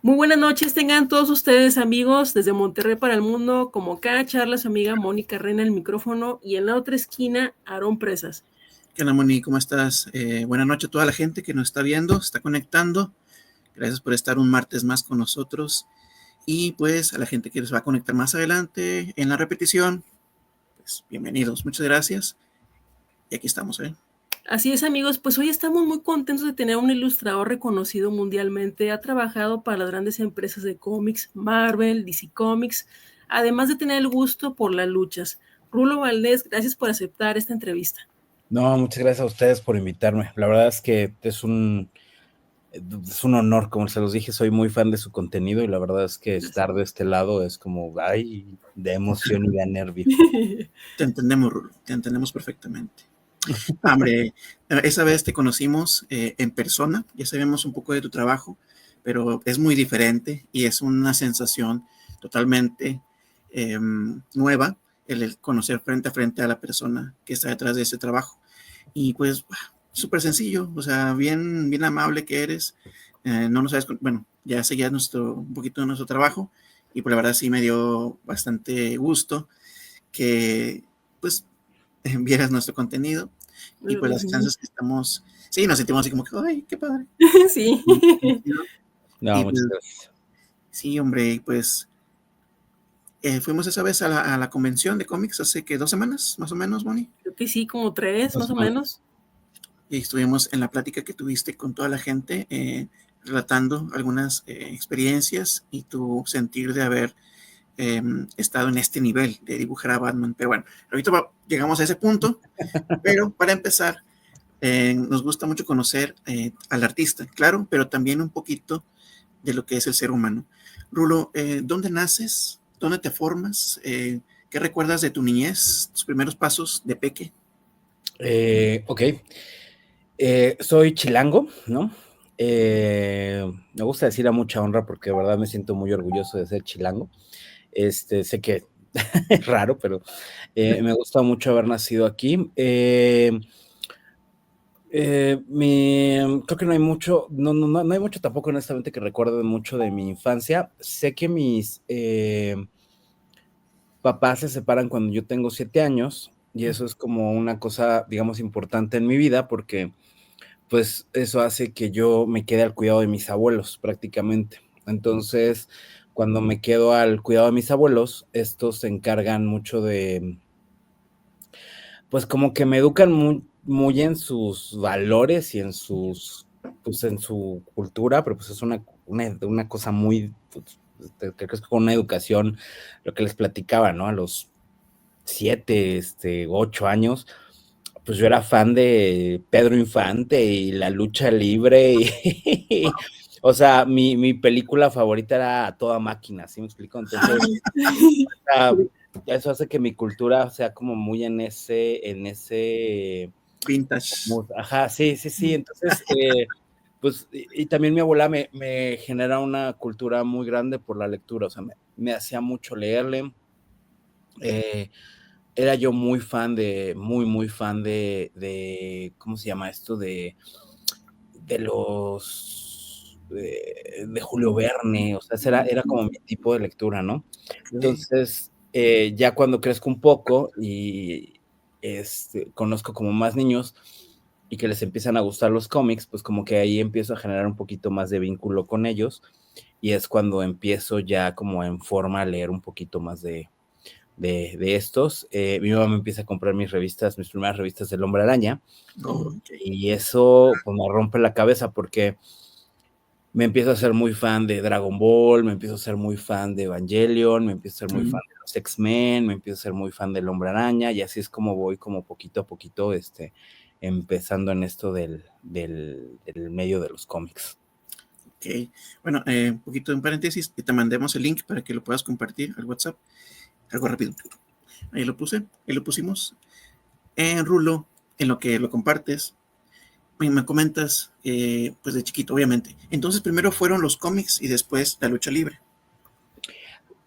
Muy buenas noches, tengan todos ustedes amigos desde Monterrey para el mundo, como cada charla su amiga Mónica Reina el micrófono y en la otra esquina Aarón Presas. ¿Qué onda, Moni? ¿Cómo estás? Buenas noches a toda la gente que nos está viendo, se está conectando. Gracias por estar un martes más con nosotros. Y pues a la gente que se va a conectar más adelante en la repetición, pues bienvenidos, muchas gracias. Y aquí estamos, ¿eh? Así es amigos, pues hoy estamos muy contentos de tener un ilustrador reconocido mundialmente, ha trabajado para las grandes empresas de cómics, Marvel, DC Comics, además de tener el gusto por las luchas. Rulo Valdés, gracias por aceptar esta entrevista. No, muchas gracias a ustedes por invitarme. La verdad es que es un honor, como se los dije, soy muy fan de su contenido y la verdad es que estar de este lado es como, ay, de emoción y de nervio. Te entendemos, Rulo, te entendemos perfectamente. Hombre, esa vez te conocimos en persona, ya sabemos un poco de tu trabajo, pero es muy diferente y es una sensación totalmente nueva el conocer frente a frente a la persona que está detrás de ese trabajo. Y pues, súper sencillo, o sea, bien, bien amable que eres. No nos sabes, bueno, ya seguías un poquito de nuestro trabajo y pues la verdad sí me dio bastante gusto que pues vieras nuestro contenido y pues las chances que estamos, sí, nos sentimos así como que, ay, qué padre. Sí. No, Y muchas pues, gracias. sí, hombre, pues fuimos esa vez a la convención de cómics hace que 2 semanas, más o menos, Moni. Creo que sí, como 3, más o menos. Y estuvimos en la plática que tuviste con toda la gente, relatando algunas experiencias y tu sentir de haber estado en este nivel de dibujar a Batman. Pero bueno, ahorita llegamos a ese punto, pero para empezar, nos gusta mucho conocer al artista, claro, pero también un poquito de lo que es el ser humano. Rulo, ¿dónde naces? ¿Dónde te formas? ¿Qué recuerdas de tu niñez, tus primeros pasos de peque? Ok. Soy chilango, ¿no? Me gusta decir a mucha honra porque de verdad me siento muy orgulloso de ser chilango. Sé que es raro, pero me gusta mucho haber nacido aquí. Creo que no hay mucho, no hay mucho tampoco, honestamente, que recuerde mucho de mi infancia. Sé que mis papás se separan cuando yo tengo 7 años y eso es como una cosa, digamos, importante en mi vida porque pues eso hace que yo me quede al cuidado de mis abuelos prácticamente. Entonces, cuando me quedo al cuidado de mis abuelos, estos se encargan mucho de, pues como que me educan muy en sus valores y en sus, pues en su cultura, pero pues es una cosa muy, pues, creo que es con una educación, lo que les platicaba, ¿no? A los 7, 8 años, pues yo era fan de Pedro Infante y la lucha libre y, o sea, mi película favorita era A Toda Máquina, ¿sí me explico? Entonces, eso hace que mi cultura sea como muy en ese Vintage. ajá, sí, entonces, pues, y también mi abuela me genera una cultura muy grande por la lectura, o sea, me hacía mucho leerle, era yo muy fan muy fan ¿cómo se llama esto? De los, de Julio Verne, o sea, era como mi tipo de lectura, ¿no? Entonces, ya cuando crezco un poco y conozco como más niños y que les empiezan a gustar los cómics, pues como que ahí empiezo a generar un poquito más de vínculo con ellos y es cuando empiezo ya como en forma a leer un poquito más de estos. Mi mamá me empieza a comprar mis primeras revistas del Hombre Araña, y eso pues me rompe la cabeza porque me empiezo a ser muy fan de Dragon Ball, me empiezo a ser muy fan de Evangelion, me empiezo a ser muy fan de los X-Men, me empiezo a ser muy fan del Hombre Araña, y así es como voy como poquito a poquito empezando en esto del medio de los cómics. Ok, bueno, un poquito en paréntesis, te mandemos el link para que lo puedas compartir al WhatsApp. Algo rápido. Ahí lo puse, ahí lo pusimos. Rulo, en lo que lo compartes, me comentas, pues de chiquito, obviamente. Entonces, primero fueron los cómics y después la lucha libre.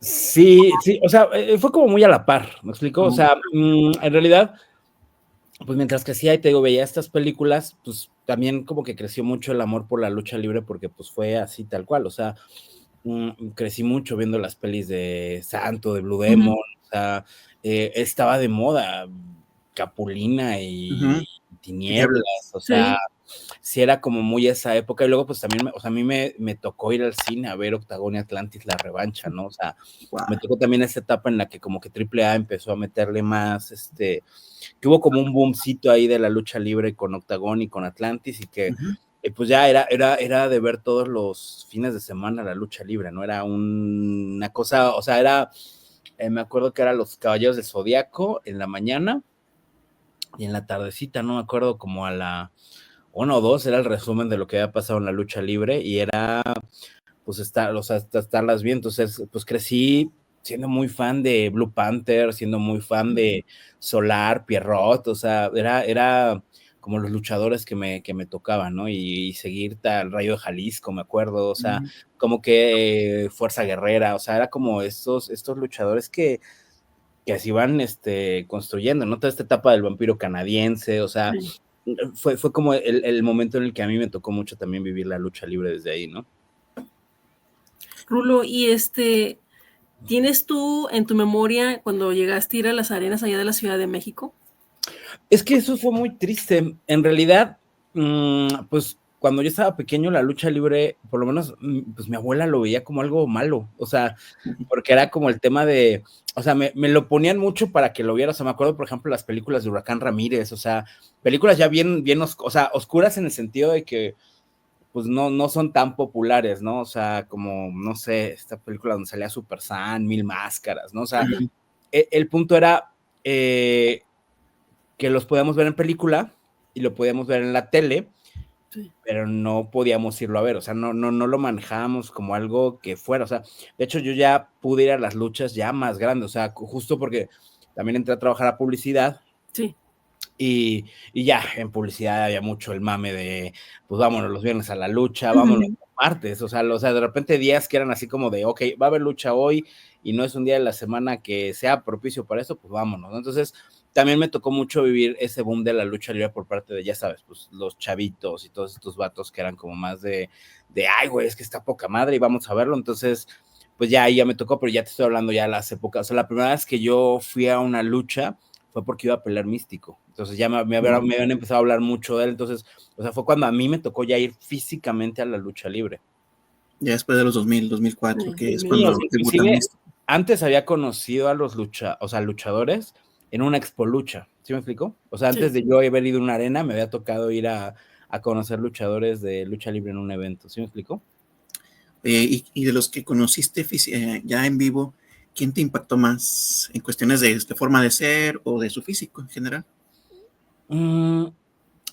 Sí, o sea, fue como muy a la par, ¿me explico? O sea, en realidad, pues mientras crecía y te digo, veía estas películas, pues también como que creció mucho el amor por la lucha libre porque pues fue así tal cual, o sea, crecí mucho viendo las pelis de Santo, de Blue Demon, o sea, estaba de moda Capulina y Tinieblas, o sea, sí era como muy esa época, y luego pues también, o sea, a mí me tocó ir al cine a ver Octagón y Atlantis, la revancha, ¿no? O sea, me tocó también esa etapa en la que como que AAA empezó a meterle más, que hubo como un boomcito ahí de la lucha libre con Octagón y con Atlantis, y que pues ya era de ver todos los fines de semana la lucha libre, ¿no? Era una cosa, o sea, era, me acuerdo que eran los Caballeros del Zodiaco en la mañana, y en la tardecita, no me acuerdo, como a la 1 o 2 era el resumen de lo que había pasado en la lucha libre, y era pues estarlas viendo. Entonces pues crecí siendo muy fan de Blue Panther, siendo muy fan de Solar, Pierrot, o sea, era como los luchadores que me tocaban, ¿no? Y seguir tal Rayo de Jalisco, me acuerdo, o sea, como que Fuerza Guerrera, o sea, era como estos luchadores que así van construyendo, ¿no? Toda esta etapa del vampiro canadiense, o sea, fue como el momento en el que a mí me tocó mucho también vivir la lucha libre desde ahí, ¿no? Rulo, y ¿tienes tú en tu memoria cuando llegaste a ir a las arenas allá de la Ciudad de México? Es que eso fue muy triste. En realidad, pues cuando yo estaba pequeño, la lucha libre, por lo menos, pues mi abuela lo veía como algo malo, o sea, porque era como el tema de, o sea, me lo ponían mucho para que lo viera, o sea, me acuerdo, por ejemplo, las películas de Huracán Ramírez, o sea, películas ya bien, o sea, oscuras en el sentido de que, pues no son tan populares, ¿no? O sea, como, no sé, esta película donde salía Super San, Mil Máscaras, ¿no? O sea, el punto era que los podíamos ver en película y lo podíamos ver en la tele, pero no podíamos irlo a ver, o sea, no lo manejábamos como algo que fuera, o sea, de hecho yo ya pude ir a las luchas ya más grandes, o sea, justo porque también entré a trabajar a publicidad. Sí. Y ya, en publicidad había mucho el mame de, pues vámonos los viernes a la lucha, vámonos los martes, o sea, de repente días que eran así como de, ok, va a haber lucha hoy y no es un día de la semana que sea propicio para eso, pues vámonos, ¿no? Entonces, también me tocó mucho vivir ese boom de la lucha libre por parte de, ya sabes, pues los chavitos y todos estos vatos que eran como más de ay, güey, es que está poca madre y vamos a verlo, entonces, pues ya ahí ya me tocó, pero ya te estoy hablando ya de las épocas, o sea, la primera vez que yo fui a una lucha fue porque iba a pelear Místico. Entonces ya me habían empezado a hablar mucho de él. Entonces, o sea, fue cuando a mí me tocó ya ir físicamente a la lucha libre. Ya después de los 2004, que es Sí, cuando debutan Místico. Antes había conocido a los luchadores en una expo lucha. ¿Sí me explico? O sea, antes de yo haber ido a una arena, me había tocado ir a conocer luchadores de lucha libre en un evento. ¿Sí me explico? Y de los que conociste ya en vivo, ¿quién te impactó más en cuestiones de forma de ser o de su físico en general?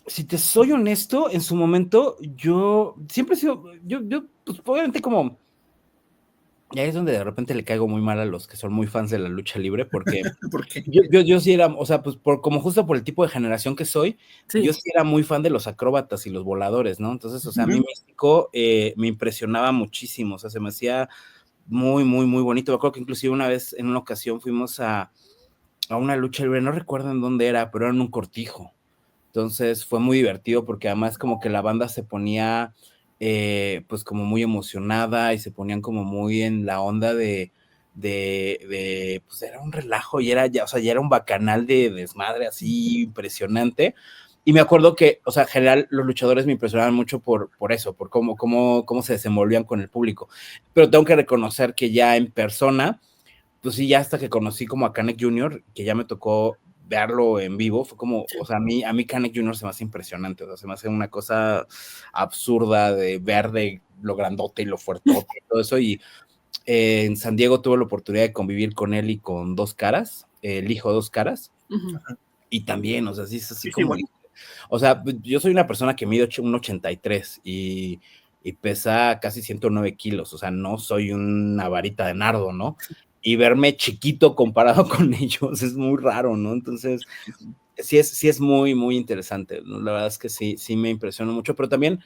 Si te soy honesto, en su momento yo siempre he sido, yo pues obviamente como, y ahí es donde de repente le caigo muy mal a los que son muy fans de la lucha libre, porque ¿Por qué? yo sí era, o sea, pues como justo por el tipo de generación que soy, yo sí era muy fan de los acróbatas y los voladores, ¿no? Entonces, o sea, a mí Místico me impresionaba muchísimo, o sea, se me hacía muy, muy, muy bonito. Me acuerdo que inclusive una vez, en una ocasión, fuimos a una lucha libre, no recuerdo en dónde era, pero era en un cortijo. Entonces fue muy divertido porque además como que la banda se ponía pues como muy emocionada y se ponían como muy en la onda de pues era un relajo y era ya, o sea, ya era un bacanal de desmadre así impresionante. Y me acuerdo que, o sea, en general los luchadores me impresionaban mucho por eso, por cómo se desenvolvían con el público. Pero tengo que reconocer que ya en persona, pues sí, ya hasta que conocí como a Canek Jr., que ya me tocó verlo en vivo, fue como, o sea, a mí Canek Jr. se me hace impresionante, o sea, se me hace una cosa absurda de ver de lo grandote y lo fuertote y todo eso, y en San Diego tuve la oportunidad de convivir con él y con Dos Caras, el hijo de Dos Caras, y también, o sea, sí es así como, o sea, yo soy una persona que mide 1,83 y pesa casi 109 kilos, o sea, no soy una varita de nardo, ¿no? Y verme chiquito comparado con ellos es muy raro, ¿no? Entonces, sí es muy, muy interesante, ¿no? La verdad es que sí me impresiona mucho, pero también,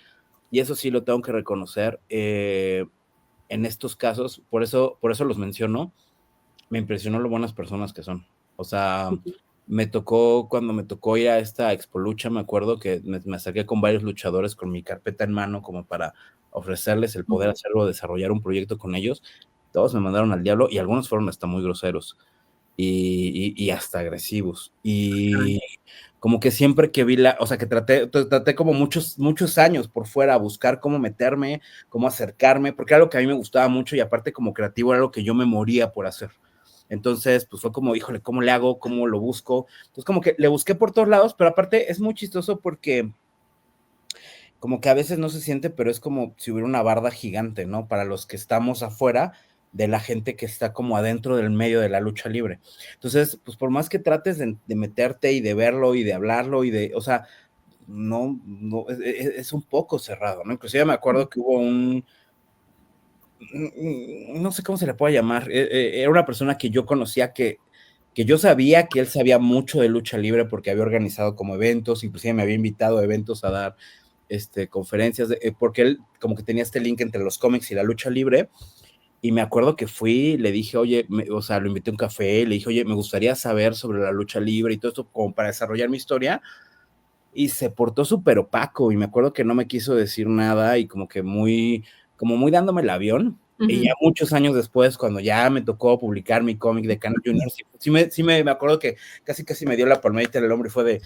y eso sí lo tengo que reconocer, en estos casos, por eso los menciono, me impresionó lo buenas personas que son. O sea, cuando me tocó ir a esta Expo Lucha, me acuerdo que me acerqué con varios luchadores con mi carpeta en mano como para ofrecerles el poder hacerlo, desarrollar un proyecto con ellos, todos me mandaron al diablo y algunos fueron hasta muy groseros y hasta agresivos. Y como que siempre que vi o sea, que traté como muchos años por fuera a buscar cómo meterme, cómo acercarme, porque era algo que a mí me gustaba mucho y aparte como creativo era algo que yo me moría por hacer. Entonces, pues fue como, híjole, ¿cómo le hago? ¿Cómo lo busco? Entonces, como que le busqué por todos lados, pero aparte es muy chistoso porque como que a veces no se siente, pero es como si hubiera una barda gigante, ¿no? Para los que estamos afuera de la gente que está como adentro del medio de la lucha libre. Entonces, pues por más que trates de meterte y de verlo y de hablarlo o sea, no, es un poco cerrado, ¿no? Inclusive me acuerdo que hubo no sé cómo se le puede llamar, era una persona que yo conocía que yo sabía que él sabía mucho de lucha libre porque había organizado como eventos, inclusive me había invitado a eventos a dar conferencias, porque él como que tenía este link entre los cómics y la lucha libre, y me acuerdo que fui, le dije, oye, o sea, lo invité a un café, le dije, oye, me gustaría saber sobre la lucha libre y todo esto como para desarrollar mi historia, y se portó súper opaco, y me acuerdo que no me quiso decir nada, y como que como muy dándome el avión, y ya muchos años después, cuando ya me tocó publicar mi cómic de Canek Jr., sí me acuerdo que casi me dio la palmadita en el hombro y fue de,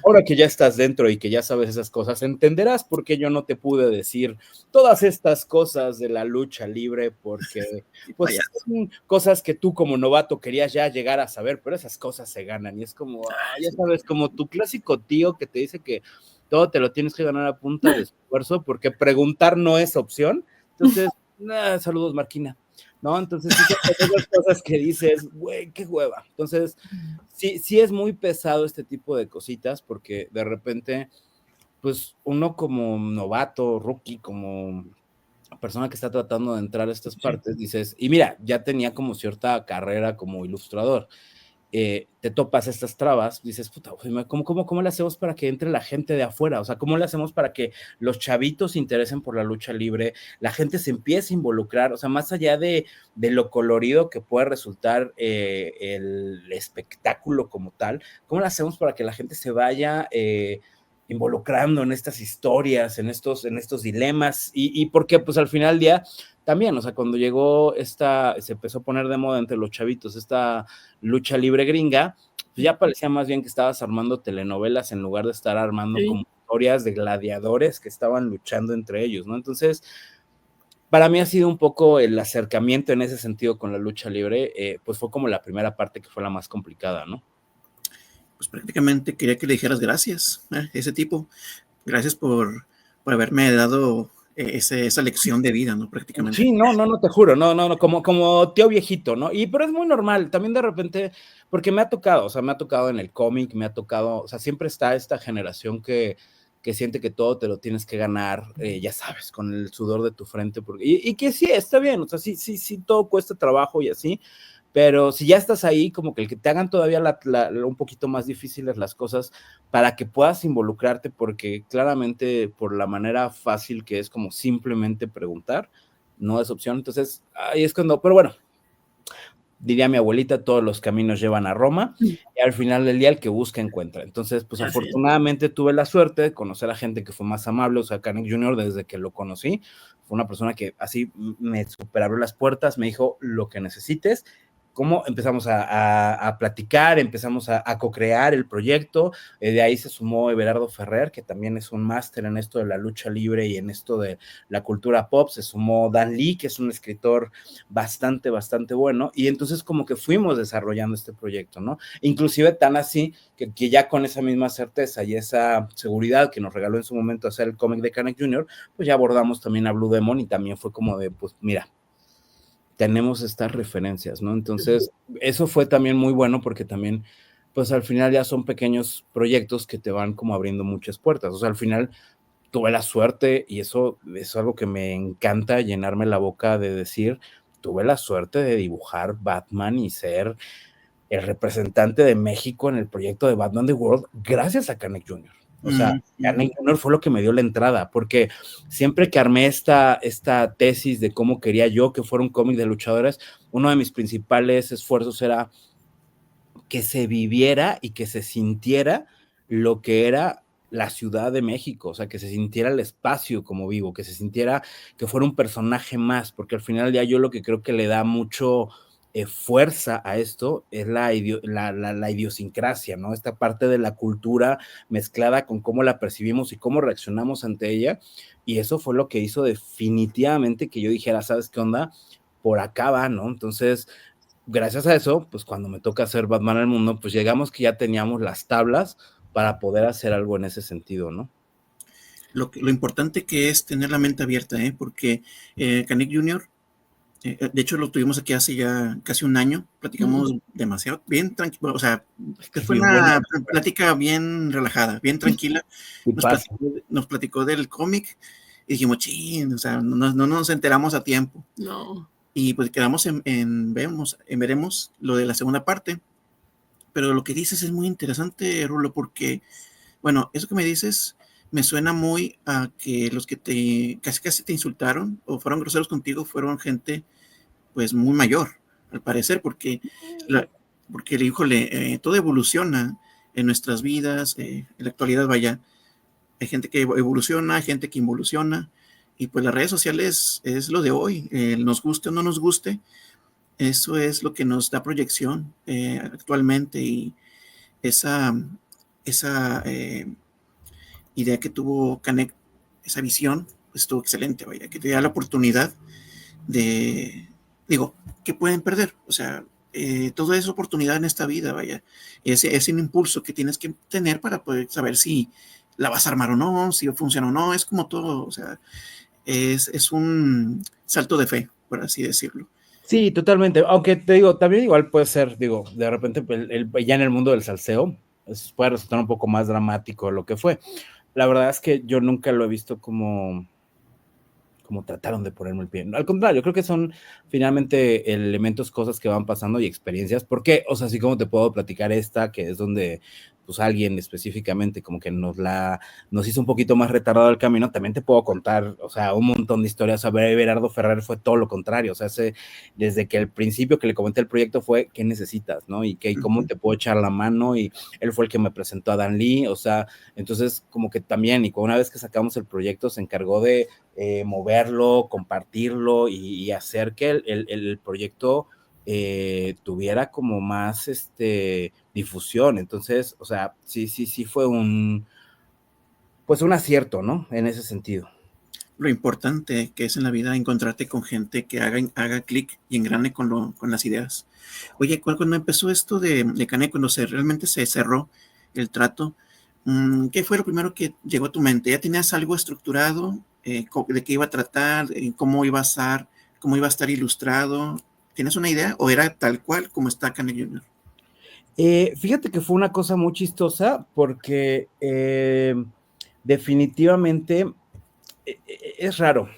ahora que ya estás dentro y que ya sabes esas cosas, entenderás por qué yo no te pude decir todas estas cosas de la lucha libre, porque pues son cosas que tú como novato querías ya llegar a saber, pero esas cosas se ganan y es como, ya sabes, como tu clásico tío que te dice que todo te lo tienes que ganar a punta de esfuerzo porque preguntar no es opción. Entonces, saludos Marquina, ¿no? Entonces, sí, son esas cosas que dices, güey, qué hueva. Entonces, sí es muy pesado este tipo de cositas porque de repente, pues uno como novato, rookie, como persona que está tratando de entrar a estas partes, dices, y mira, ya tenía como cierta carrera como ilustrador, te topas estas trabas, dices, puta, ¿cómo le hacemos para que entre la gente de afuera? O sea, ¿cómo le hacemos para que los chavitos se interesen por la lucha libre, la gente se empiece a involucrar? O sea, más allá de lo colorido que puede resultar el espectáculo como tal, ¿cómo le hacemos para que la gente se vaya involucrando en estas historias, en estos dilemas? Y porque, pues, al final del día, también, o sea, cuando llegó se empezó a poner de moda entre los chavitos esta lucha libre gringa, pues ya parecía más bien que estabas armando telenovelas en lugar de estar armando como historias de gladiadores que estaban luchando entre ellos, ¿no? Entonces, para mí ha sido un poco el acercamiento en ese sentido con la lucha libre, pues fue como la primera parte que fue la más complicada, ¿no? Pues prácticamente quería que le dijeras gracias a ese tipo. Gracias por haberme dado esa lección de vida, ¿no? Prácticamente. Sí, no, te juro, no, como tío viejito, ¿no? Pero es muy normal, también de repente, porque me ha tocado, o sea, me ha tocado en el cómic, me ha tocado, o sea, siempre está esta generación que siente que todo te lo tienes que ganar, ya sabes, con el sudor de tu frente, y que sí, está bien, o sea, sí, todo cuesta trabajo y así, pero si ya estás ahí, como que el que te hagan todavía un poquito más difíciles las cosas para que puedas involucrarte, porque claramente por la manera fácil que es como simplemente preguntar, no es opción. Entonces, ahí es cuando, pero bueno, diría mi abuelita, todos los caminos llevan a Roma, y al final del día el que busca encuentra. Entonces, pues afortunadamente tuve la suerte de conocer a gente que fue más amable, o sea, Canek Jr. desde que lo conocí, fue una persona que así me superabrió las puertas, me dijo lo que necesites, cómo empezamos a platicar, empezamos a co-crear el proyecto, de ahí se sumó Everardo Ferrer, que también es un máster en esto de la lucha libre y en esto de la cultura pop, se sumó Dan Lee, que es un escritor bastante bueno, y entonces como que fuimos desarrollando este proyecto, ¿no? Inclusive tan así que ya con esa misma certeza y esa seguridad que nos regaló en su momento hacer el cómic de Canek Jr., pues ya abordamos también a Blue Demon y también fue como de, pues mira, tenemos estas referencias, ¿no? Entonces, eso fue también muy bueno porque también, pues al final ya son pequeños proyectos que te van como abriendo muchas puertas. O sea, al final tuve la suerte, y eso es algo que me encanta llenarme la boca de decir, tuve la suerte de dibujar Batman y ser el representante de México en el proyecto de Batman The World gracias a Canek Jr. O sea, Canek Jr. fue lo que me dio la entrada, porque siempre que armé esta tesis de cómo quería yo que fuera un cómic de luchadores, uno de mis principales esfuerzos era que se viviera y que se sintiera lo que era la Ciudad de México, o sea, que se sintiera el espacio como vivo, que se sintiera que fuera un personaje más, porque al final del día yo lo que creo que le da mucho fuerza a esto es la idiosincrasia, ¿no? Esta parte de la cultura mezclada con cómo la percibimos y cómo reaccionamos ante ella, y eso fue lo que hizo definitivamente que yo dijera, ¿sabes qué onda? Por acá va, ¿no? Entonces, gracias a eso, pues cuando me toca hacer Batman al mundo, pues llegamos que ya teníamos las tablas para poder hacer algo en ese sentido, ¿no? Lo importante que es tener la mente abierta, porque Canek Jr., de hecho lo tuvimos aquí hace ya casi un año, platicamos demasiado, bien tranquilo, o sea, fue una plática bien relajada, bien tranquila, nos platicó del cómic y dijimos, ching, o sea, no nos enteramos a tiempo. No. Y pues quedamos veremos lo de la segunda parte, pero lo que dices es muy interesante, Rulo, porque, bueno, eso que me dices me suena muy a que los que casi te insultaron o fueron groseros contigo fueron gente pues muy mayor, al parecer, porque híjole, todo evoluciona en nuestras vidas, en la actualidad, vaya, hay gente que evoluciona, hay gente que involuciona, y pues las redes sociales es lo de hoy, nos guste o no nos guste, eso es lo que nos da proyección actualmente, y esa idea que tuvo Canek, esa visión, pues estuvo excelente, vaya, que te da la oportunidad de, digo, que pueden perder, o sea, todo es oportunidad en esta vida, vaya, es un impulso que tienes que tener para poder saber si la vas a armar o no, si funciona o no, es como todo, o sea, es un salto de fe, por así decirlo. Sí, totalmente, aunque te digo, también igual puede ser, digo, de repente ya en el mundo del salseo, puede resultar un poco más dramático lo que fue. La verdad es que yo nunca lo he visto como trataron de ponerme el pie. Al contrario, creo que son finalmente elementos, cosas que van pasando y experiencias. ¿Por qué? O sea, así como te puedo platicar esta, que es donde pues alguien específicamente como que nos hizo un poquito más retardado el camino, también te puedo contar, o sea, un montón de historias. A ver, Everardo Ferrer fue todo lo contrario, o sea, desde que el principio que le comenté el proyecto fue, ¿qué necesitas, no? Y cómo te puedo echar la mano, y él fue el que me presentó a Dan Lee, o sea, entonces como que también, y una vez que sacamos el proyecto se encargó de moverlo, compartirlo y hacer que el proyecto tuviera como más difusión. Entonces, o sea, sí fue un acierto, ¿no? En ese sentido. Lo importante que es en la vida encontrarte con gente que haga clic y engrane con las ideas. Oye, cuando empezó esto de Canek, cuando realmente se cerró el trato, ¿qué fue lo primero que llegó a tu mente? ¿Ya tenías algo estructurado de qué iba a tratar, cómo iba a estar ilustrado? ¿Tienes una idea o era tal cual como está Canek Jr.? Fíjate que fue una cosa muy chistosa porque definitivamente es raro.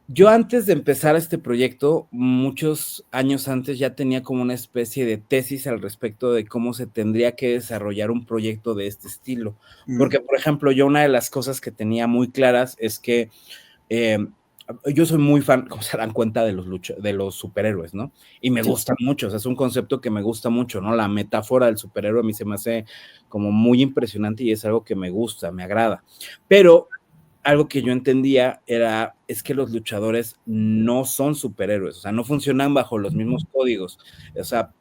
Yo antes de empezar este proyecto, muchos años antes, ya tenía como una especie de tesis al respecto de cómo se tendría que desarrollar un proyecto de este estilo. Porque, por ejemplo, yo una de las cosas que tenía muy claras es que yo soy muy fan, como se dan cuenta, de los superhéroes, ¿no? Y me gustan mucho, o sea, es un concepto que me gusta mucho, ¿no? La metáfora del superhéroe a mí se me hace como muy impresionante y es algo que me gusta, me agrada. Pero algo que yo entendía es que los luchadores no son superhéroes, o sea, no funcionan bajo los mismos códigos. O sea,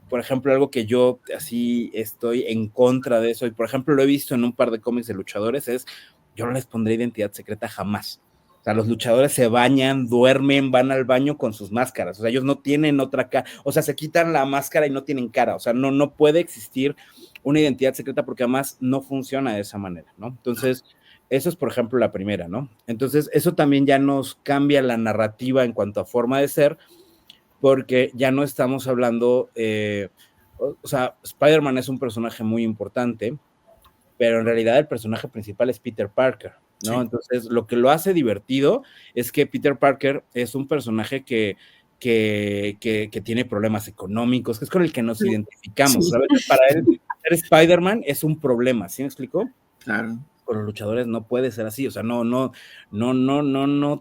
por ejemplo, algo que yo así estoy en contra de eso, y por ejemplo lo he visto en un par de cómics de luchadores, yo no les pondré identidad secreta jamás. O sea, los luchadores se bañan, duermen, van al baño con sus máscaras. O sea, ellos no tienen otra cara. O sea, se quitan la máscara y no tienen cara. O sea, no puede existir una identidad secreta porque además no funciona de esa manera, ¿no? Entonces, eso es, por ejemplo, la primera, ¿no? Entonces, eso también ya nos cambia la narrativa en cuanto a forma de ser, porque ya no estamos hablando, o sea, Spider-Man es un personaje muy importante, pero en realidad el personaje principal es Peter Parker, ¿no? Sí. Entonces, lo que lo hace divertido es que Peter Parker es un personaje que tiene problemas económicos, que es con el que nos identificamos, sí. ¿Sabes? Para él, ser Spider-Man es un problema, ¿sí me explicó? Claro. Con los luchadores no puede ser así, o sea, no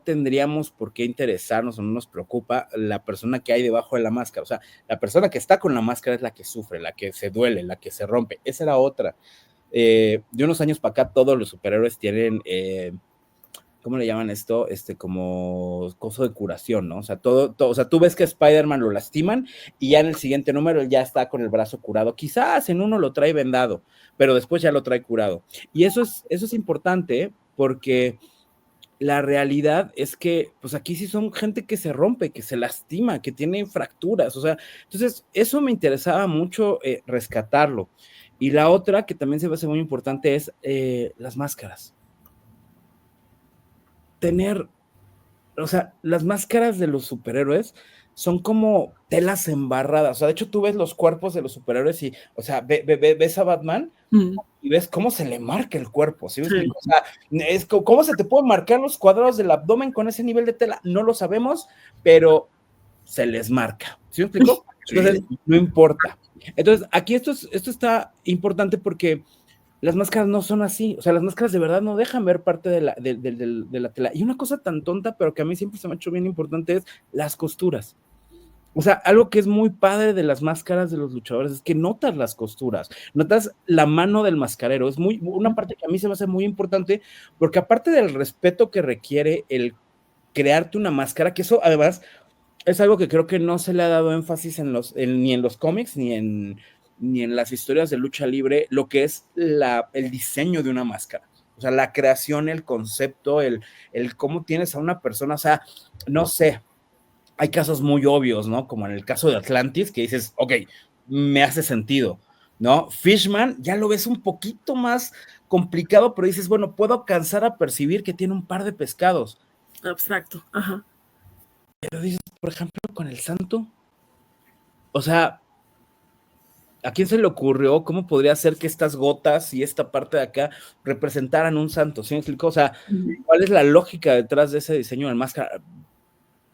tendríamos por qué interesarnos o no nos preocupa la persona que hay debajo de la máscara, o sea, la persona que está con la máscara es la que sufre, la que se duele, la que se rompe, esa era otra. de unos años para acá todos los superhéroes tienen, ¿cómo le llaman esto? Como coso de curación, ¿no? O sea, o sea, tú ves que a Spider-Man lo lastiman y ya en el siguiente número él ya está con el brazo curado. Quizás en uno lo trae vendado, pero después ya lo trae curado. Y eso es importante porque la realidad es que, pues aquí sí son gente que se rompe, que se lastima, que tiene fracturas, o sea, entonces eso me interesaba mucho rescatarlo. Y la otra que también se me hace muy importante es las máscaras. O sea, las máscaras de los superhéroes son como telas embarradas, o sea, de hecho tú ves los cuerpos de los superhéroes y, o sea, ves a Batman y ves cómo se le marca el cuerpo, ¿sí me explico? O sea, ¿cómo se te pueden marcar los cuadrados del abdomen con ese nivel de tela? No lo sabemos, pero se les marca, ¿sí me explico? Entonces, no importa. Entonces, aquí esto está importante porque las máscaras no son así, o sea, las máscaras de verdad no dejan ver parte de la tela. Y una cosa tan tonta, pero que a mí siempre se me ha hecho bien importante, es las costuras. O sea, algo que es muy padre de las máscaras de los luchadores es que notas las costuras, notas la mano del mascarero. Es una parte que a mí se me hace muy importante, porque aparte del respeto que requiere el crearte una máscara, que eso además es algo que creo que no se le ha dado énfasis ni en los cómics, ni en las historias de lucha libre, lo que es el diseño de una máscara. O sea, la creación, el concepto, el cómo tienes a una persona, o sea, no sé, hay casos muy obvios, ¿no? Como en el caso de Atlantis, que dices, ok, me hace sentido, ¿no? Fishman ya lo ves un poquito más complicado, pero dices, bueno, puedo alcanzar a percibir que tiene un par de pescados. Abstracto, ajá. Pero dices, por ejemplo, con el santo, o sea, ¿a quién se le ocurrió cómo podría ser que estas gotas y esta parte de acá representaran un santo? ¿Sí me explico? O sea, ¿cuál es la lógica detrás de ese diseño de máscara?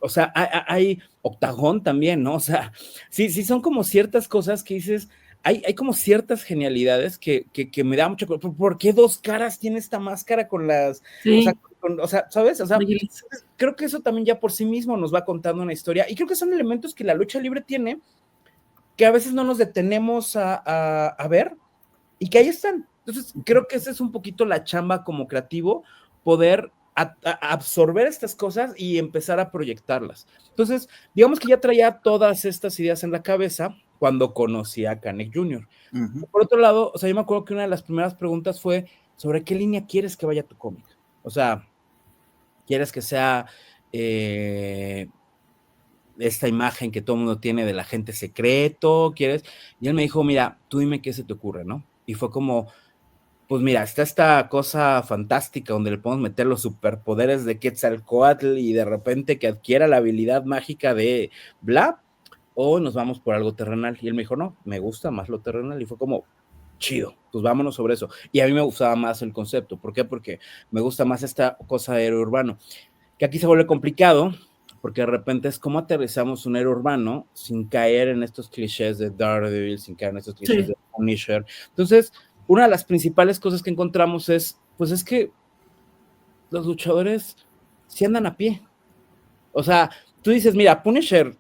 O sea, hay octagón también, ¿no? O sea, sí son como ciertas cosas que dices, hay como ciertas genialidades que me da mucho. ¿Por qué dos caras tiene esta máscara con las... Sí. O sea, ¿sabes? O sea, creo que eso también ya por sí mismo nos va contando una historia. Y creo que son elementos que la lucha libre tiene, que a veces no nos detenemos a ver, y que ahí están. Entonces, creo que esa es un poquito la chamba como creativo, poder absorber estas cosas y empezar a proyectarlas. Entonces, digamos que ya traía todas estas ideas en la cabeza cuando conocí a Canek Jr. Por otro lado, o sea, yo me acuerdo que una de las primeras preguntas fue, ¿sobre qué línea quieres que vaya tu cómic? O sea, ¿quieres que sea esta imagen que todo el mundo tiene del agente secreto? ¿Quieres? Y él me dijo, mira, tú dime qué se te ocurre, ¿no? Y fue como, pues mira, está esta cosa fantástica donde le podemos meter los superpoderes de Quetzalcóatl y de repente que adquiera la habilidad mágica de bla, o nos vamos por algo terrenal. Y él me dijo, no, me gusta más lo terrenal. Y fue como, chido, pues vámonos sobre eso. Y a mí me gustaba más el concepto. ¿Por qué? Porque me gusta más esta cosa de héroe urbano, que aquí se vuelve complicado, porque de repente es como aterrizamos un héroe urbano sin caer en estos clichés de Daredevil, sin caer en estos clichés de Punisher. Entonces, una de las principales cosas que encontramos es, pues es que los luchadores sí andan a pie. O sea, tú dices, mira, Punisher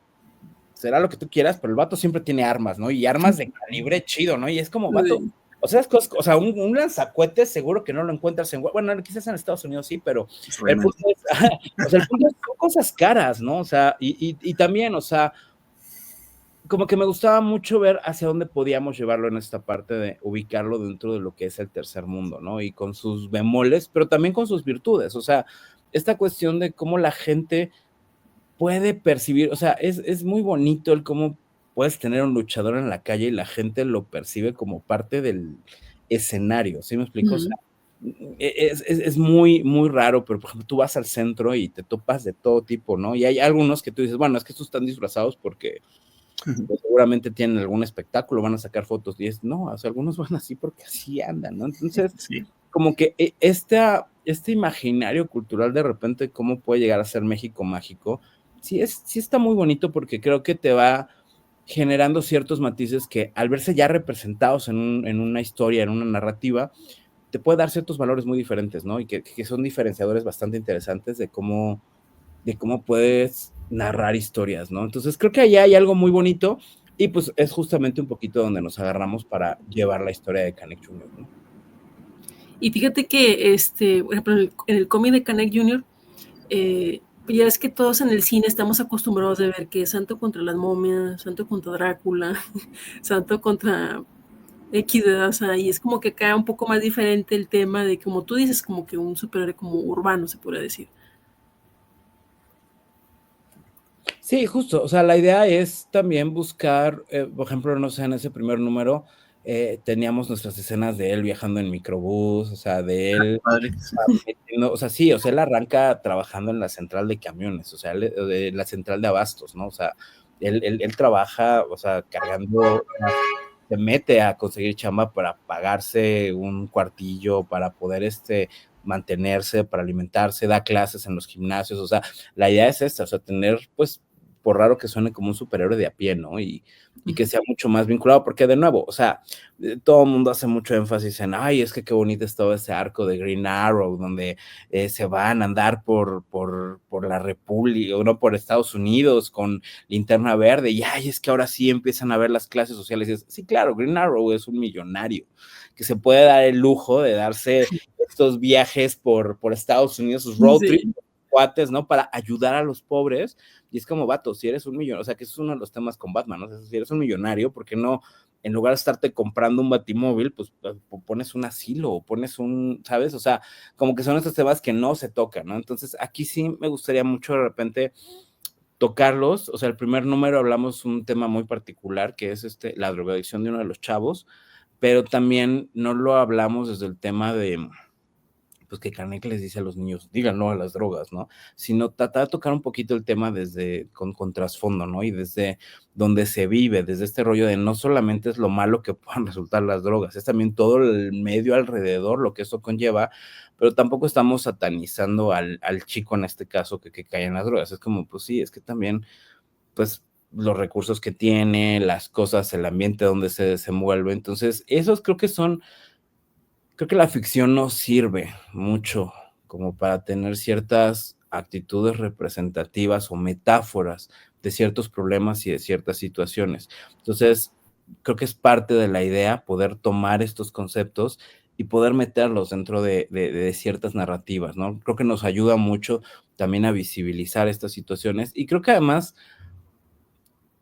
será lo que tú quieras, pero el vato siempre tiene armas, ¿no? Y armas de calibre chido, ¿no? Y es como, vato, o sea, un lanzacohetes seguro que no lo encuentras bueno, quizás en Estados Unidos sí, pero el punto es, son cosas caras, ¿no? O sea, y también, o sea, como que me gustaba mucho ver hacia dónde podíamos llevarlo en esta parte de ubicarlo dentro de lo que es el tercer mundo, ¿no? Y con sus bemoles, pero también con sus virtudes, o sea, esta cuestión de cómo la gente puede percibir, o sea, es muy bonito el cómo puedes tener un luchador en la calle y la gente lo percibe como parte del escenario, ¿sí me explico? O sea, es muy, muy raro, pero por ejemplo, tú vas al centro y te topas de todo tipo, ¿no? Y hay algunos que tú dices, bueno, es que estos están disfrazados porque pues, seguramente tienen algún espectáculo, van a sacar fotos, y no, o sea, algunos van así porque así andan, ¿no? Entonces, como que este imaginario cultural de repente, cómo puede llegar a ser México mágico, sí está muy bonito porque creo que te va generando ciertos matices que al verse ya representados en una historia, en una narrativa, te puede dar ciertos valores muy diferentes, ¿no? Y que son diferenciadores bastante interesantes de cómo puedes narrar historias, ¿no? Entonces creo que ahí hay algo muy bonito y pues es justamente un poquito donde nos agarramos para llevar la historia de Canek Jr., ¿no? Y fíjate que, por ejemplo, en el cómic de Canek Jr., ya es que todos en el cine estamos acostumbrados a ver que Santo contra las momias, Santo contra Drácula, Santo contra X, o sea, y es como que acá un poco más diferente el tema de, como tú dices, como que un superhéroe como urbano, se podría decir. Sí, justo, o sea, la idea es también buscar, por ejemplo, no sé, en ese primer número teníamos nuestras escenas de él viajando en microbús, o sea, de él Padre. metiendo, o sea, sí, o sea, él arranca trabajando en la central de camiones, o sea, de la central de abastos, ¿no? O sea, él trabaja, o sea, cargando, se mete a conseguir chamba para pagarse un cuartillo, para poder mantenerse, para alimentarse, da clases en los gimnasios, o sea, la idea es esta, o sea, tener, pues, por raro que suene como un superhéroe de a pie, ¿no? Y que sea mucho más vinculado, porque de nuevo, o sea, todo el mundo hace mucho énfasis en, ay, es que qué bonito es todo ese arco de Green Arrow, donde se van a andar por la República, o no, por Estados Unidos con Linterna Verde, y ay, es que ahora sí empiezan a ver las clases sociales. Y es, sí, claro, Green Arrow es un millonario que se puede dar el lujo de darse estos viajes por Estados Unidos, sus road trips, Sí. cuates, ¿no? Para ayudar a los pobres. Y es como, vato, si eres un millonario, o sea, que eso es uno de los temas con Batman, ¿no? O sea, si eres un millonario, ¿por qué no, en lugar de estarte comprando un batimóvil, pues pones un asilo o pones ¿sabes? O sea, como que son estos temas que no se tocan, ¿no? Entonces, aquí sí me gustaría mucho de repente tocarlos. O sea, el primer número hablamos un tema muy particular, que es la drogadicción de uno de los chavos, pero también no lo hablamos desde el tema de, pues, que Canek les dice a los niños, digan no a las drogas, ¿no? Sino tratar de tocar un poquito el tema desde, con trasfondo, ¿no? Y desde donde se vive, desde este rollo de no solamente es lo malo que puedan resultar las drogas, es también todo el medio alrededor, lo que eso conlleva, pero tampoco estamos satanizando al chico en este caso que cae en las drogas. Es como, pues sí, es que también, pues, los recursos que tiene, las cosas, el ambiente donde se desenvuelve. Entonces, esos creo que la ficción no sirve mucho como para tener ciertas actitudes representativas o metáforas de ciertos problemas y de ciertas situaciones. Entonces, creo que es parte de la idea poder tomar estos conceptos y poder meterlos dentro de ciertas narrativas, ¿no? Creo que nos ayuda mucho también a visibilizar estas situaciones, y creo que además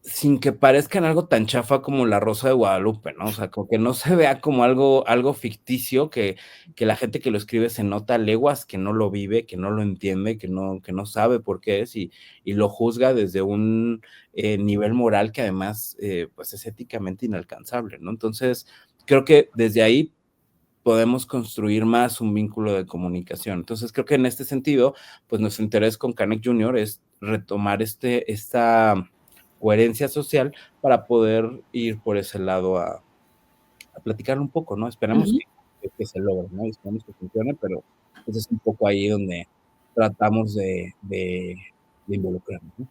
sin que parezcan algo tan chafa como La Rosa de Guadalupe, ¿no? O sea, como que no se vea como algo ficticio, que la gente que lo escribe se nota a leguas que no lo vive, que no lo entiende, que no sabe por qué es, y lo juzga desde un nivel moral que además, pues, es éticamente inalcanzable, ¿no? Entonces, creo que desde ahí podemos construir más un vínculo de comunicación. Entonces, creo que en este sentido, pues, nuestro interés con Canek Jr. es retomar esta coherencia social para poder ir por ese lado a platicar un poco, ¿no? Esperemos Ujú. que se logre, ¿no? Y esperemos que funcione, pero pues es un poco ahí donde tratamos de involucrarnos, ¿no?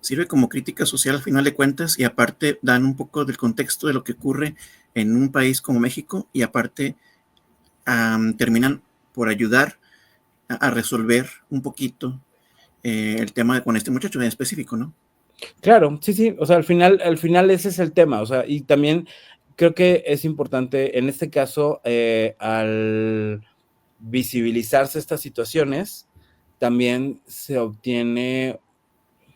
Sirve como crítica social al final de cuentas y aparte dan un poco del contexto de lo que ocurre en un país como México y aparte terminan por ayudar a resolver un poquito el tema con este muchacho en específico, ¿no? Claro, sí, sí, o sea, al final ese es el tema, o sea, y también creo que es importante, en este caso, al visibilizarse estas situaciones, también se obtiene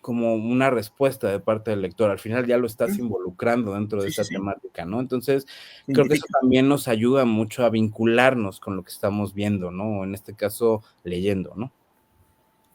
como una respuesta de parte del lector. Al final ya lo estás Sí, involucrando dentro de sí, sí, esta sí. temática, ¿no? Entonces, Se creo que eso identifica. también nos ayuda mucho a vincularnos con lo que estamos viendo, ¿no? En este caso, leyendo, ¿no?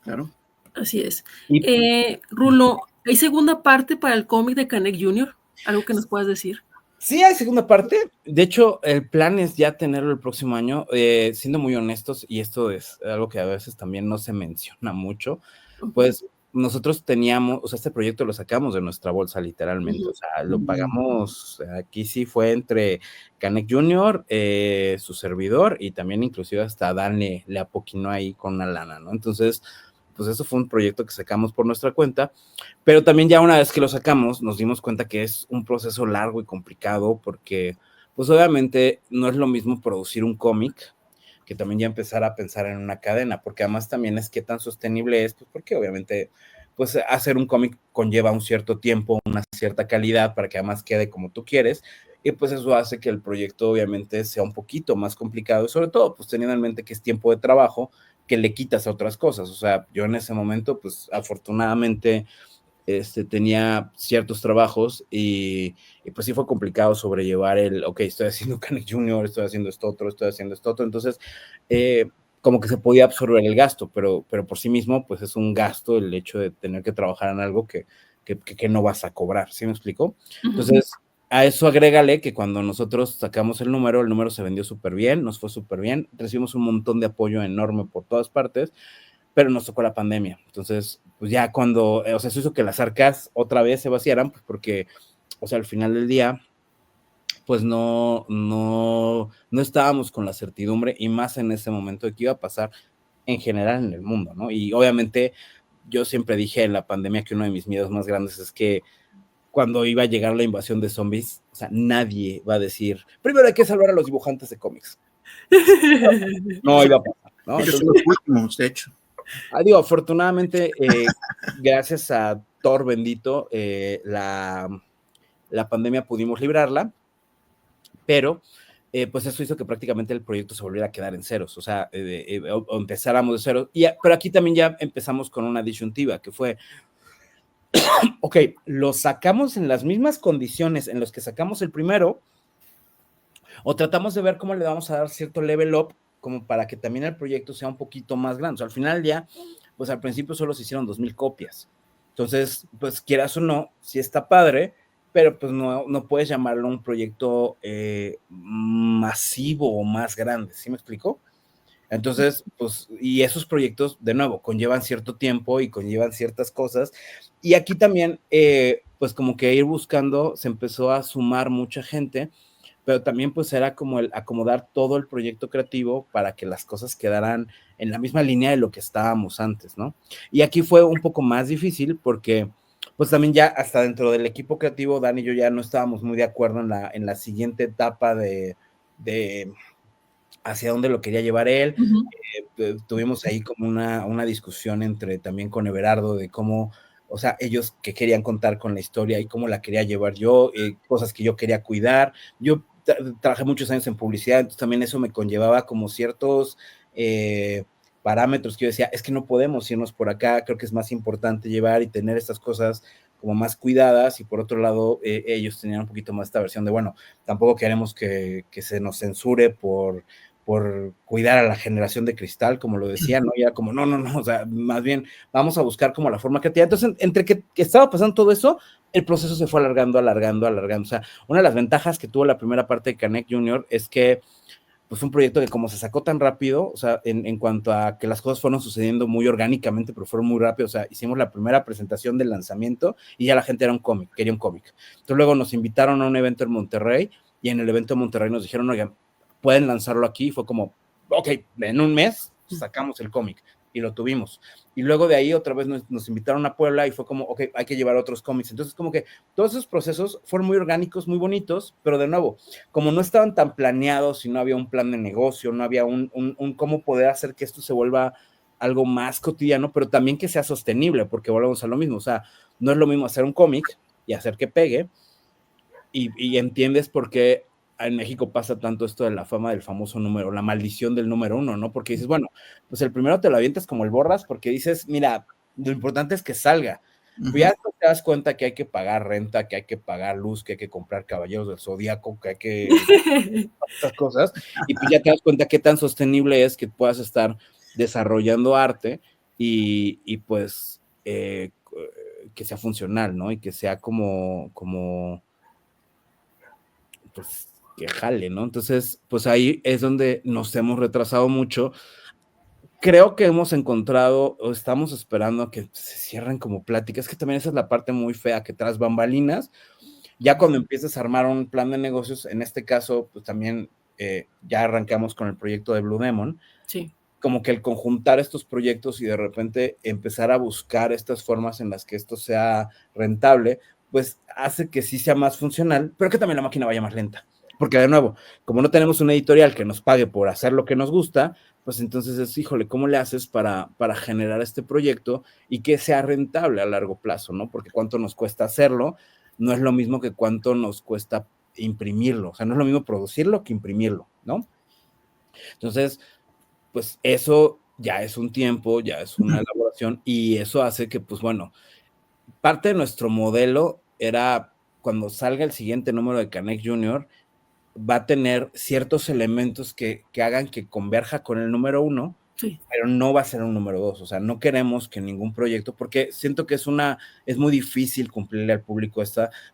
Claro. Así es. Y Rulo, ¿hay segunda parte para el cómic de Canek Jr.? ¿Algo que nos puedas decir? sí hay segunda parte. De hecho, el plan es ya tenerlo el próximo año. Siendo muy honestos, y esto es algo que a veces también no se menciona mucho, Ujú, pues nosotros teníamos, o sea, este proyecto lo sacamos de nuestra bolsa literalmente, o ujú. sea, lo pagamos, aquí sí fue entre Canek Jr., su servidor, y también inclusive hasta Dan le apoquinó ahí con una lana, ¿no? Entonces, pues eso fue un proyecto que sacamos por nuestra cuenta, pero también ya una vez que lo sacamos, nos dimos cuenta que es un proceso largo y complicado porque, pues obviamente no es lo mismo producir un cómic que también ya empezar a pensar en una cadena, porque además también es qué tan sostenible es, pues porque obviamente, pues hacer un cómic conlleva un cierto tiempo, una cierta calidad para que además quede como tú quieres, y pues eso hace que el proyecto obviamente sea un poquito más complicado, y sobre todo pues teniendo en mente que es tiempo de trabajo que le quitas a otras cosas. O sea, yo en ese momento pues afortunadamente tenía ciertos trabajos y pues sí fue complicado sobrellevar ok, estoy haciendo Canek Junior, estoy haciendo esto otro, entonces como que se podía absorber el gasto, pero por sí mismo pues es un gasto el hecho de tener que trabajar en algo que no vas a cobrar, ¿sí me explico? Entonces, a eso agrégale que cuando nosotros sacamos el número se vendió súper bien, nos fue súper bien, recibimos un montón de apoyo enorme por todas partes, pero nos tocó la pandemia. Entonces, pues ya cuando, o sea, eso hizo que las arcas otra vez se vaciaran, pues porque, o sea, al final del día, pues no estábamos con la certidumbre y más en ese momento de qué iba a pasar en general en el mundo, ¿no? Y obviamente yo siempre dije en la pandemia que uno de mis miedos más grandes es que cuando iba a llegar la invasión de zombies, o sea, nadie va a decir, primero hay que salvar a los dibujantes de cómics. No iba a pasar, ¿no? Ellos son los últimos, de hecho. Digo, afortunadamente, gracias a Thor bendito, la pandemia pudimos librarla, pero pues eso hizo que prácticamente el proyecto se volviera a quedar en ceros, o sea, o empezáramos de cero. Pero aquí también ya empezamos con una disyuntiva, que fue, ok, lo sacamos en las mismas condiciones en las que sacamos el primero, o tratamos de ver cómo le vamos a dar cierto level up como para que también el proyecto sea un poquito más grande. O sea, al final ya, pues al principio solo se hicieron 2,000 copias. Entonces, pues quieras o no, sí está padre, pero pues no puedes llamarlo un proyecto masivo o más grande, ¿sí me explico? Entonces, pues, y esos proyectos, de nuevo, conllevan cierto tiempo y conllevan ciertas cosas. Y aquí también, pues como que ir buscando, se empezó a sumar mucha gente, pero también pues era como el acomodar todo el proyecto creativo para que las cosas quedaran en la misma línea de lo que estábamos antes, ¿no? Y aquí fue un poco más difícil porque pues también ya hasta dentro del equipo creativo, Dan y yo ya no estábamos muy de acuerdo en la siguiente etapa de hacia dónde lo quería llevar él. Tuvimos ahí como una discusión también con Everardo de cómo, o sea, ellos que querían contar con la historia y cómo la quería llevar yo, cosas que yo quería cuidar. Yo trabajé muchos años en publicidad, entonces también eso me conllevaba como ciertos parámetros que yo decía, es que no podemos irnos por acá, creo que es más importante llevar y tener estas cosas como más cuidadas, y por otro lado, ellos tenían un poquito más esta versión de, bueno, tampoco queremos que se nos censure por cuidar a la generación de cristal, como lo decía, ¿no? Y era como, no, o sea, más bien vamos a buscar como la forma creativa. Entonces, entre que estaba pasando todo eso, el proceso se fue alargando. O sea, una de las ventajas que tuvo la primera parte de Canek Junior es que pues un proyecto que como se sacó tan rápido, o sea, en cuanto a que las cosas fueron sucediendo muy orgánicamente, pero fueron muy rápido, o sea, hicimos la primera presentación del lanzamiento y ya la gente quería un cómic. Entonces luego nos invitaron a un evento en Monterrey y en el evento de Monterrey nos dijeron, oigan, pueden lanzarlo aquí, y fue como, ok, en un mes sacamos el cómic y lo tuvimos. Y luego de ahí otra vez nos invitaron a Puebla y fue como, ok, hay que llevar otros cómics. Entonces como que todos esos procesos fueron muy orgánicos, muy bonitos, pero de nuevo, como no estaban tan planeados y no había un plan de negocio, no había un cómo poder hacer que esto se vuelva algo más cotidiano, pero también que sea sostenible, porque volvemos a lo mismo, o sea, no es lo mismo hacer un cómic y hacer que pegue, y entiendes por qué en México pasa tanto esto de la fama del famoso número, la maldición del número uno, ¿no? Porque dices, bueno, pues el primero te lo avientas como el borras, porque dices, mira, lo importante es que salga. Pues ya te das cuenta que hay que pagar renta, que hay que pagar luz, que hay que comprar Caballeros del Zodíaco, que hay que estas cosas, y pues ya te das cuenta qué tan sostenible es que puedas estar desarrollando arte y pues que sea funcional, ¿no? Y que sea como pues que jale, ¿no? Entonces, pues ahí es donde nos hemos retrasado mucho. Creo que hemos encontrado o estamos esperando a que se cierren como pláticas, que también esa es la parte muy fea, que tras bambalinas, ya cuando empiezas a armar un plan de negocios, en este caso, pues también ya arrancamos con el proyecto de Blue Demon. Sí. Como que el conjuntar estos proyectos y de repente empezar a buscar estas formas en las que esto sea rentable, pues hace que sí sea más funcional, pero que también la máquina vaya más lenta. Porque de nuevo, como no tenemos una editorial que nos pague por hacer lo que nos gusta, pues entonces es, híjole, ¿cómo le haces para generar este proyecto y que sea rentable a largo plazo, ¿no? Porque cuánto nos cuesta hacerlo, no es lo mismo que cuánto nos cuesta imprimirlo, o sea, no es lo mismo producirlo que imprimirlo, ¿no? Entonces, pues eso ya es un tiempo, ya es una elaboración, y eso hace que, pues bueno, parte de nuestro modelo era cuando salga el siguiente número de Canek Junior, va a tener ciertos elementos que hagan que converja con el número 1, Sí. pero no va a ser un número 2. O sea, no queremos que ningún proyecto, porque siento que es muy difícil cumplirle al público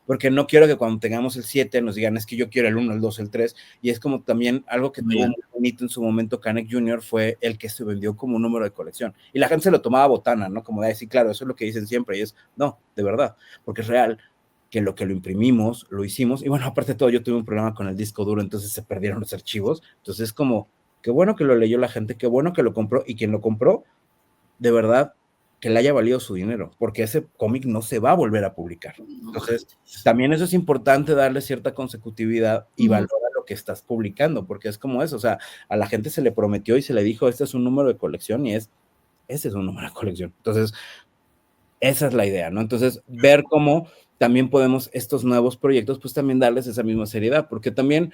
porque no quiero que cuando tengamos el 7 nos digan, es que yo quiero el 1, el 2, el 3, y es como también algo que tuvo muy bonito en su momento Canek Junior fue el que se vendió como un número de colección, y la gente se lo tomaba botana, ¿no? Como de decir, claro, eso es lo que dicen siempre, y es, no, de verdad, porque es real, que lo imprimimos, lo hicimos, y bueno, aparte de todo, yo tuve un problema con el disco duro, entonces se perdieron los archivos, entonces es como, qué bueno que lo leyó la gente, qué bueno que lo compró, y quien lo compró, de verdad, que le haya valido su dinero, porque ese cómic no se va a volver a publicar. Entonces, también eso es importante, darle cierta consecutividad y valora lo que estás publicando, porque es como eso, o sea, a la gente se le prometió y se le dijo, este es un número de colección, y ese es un número de colección. Entonces, esa es la idea, ¿no? Entonces, ver cómo también podemos estos nuevos proyectos, pues también darles esa misma seriedad, porque también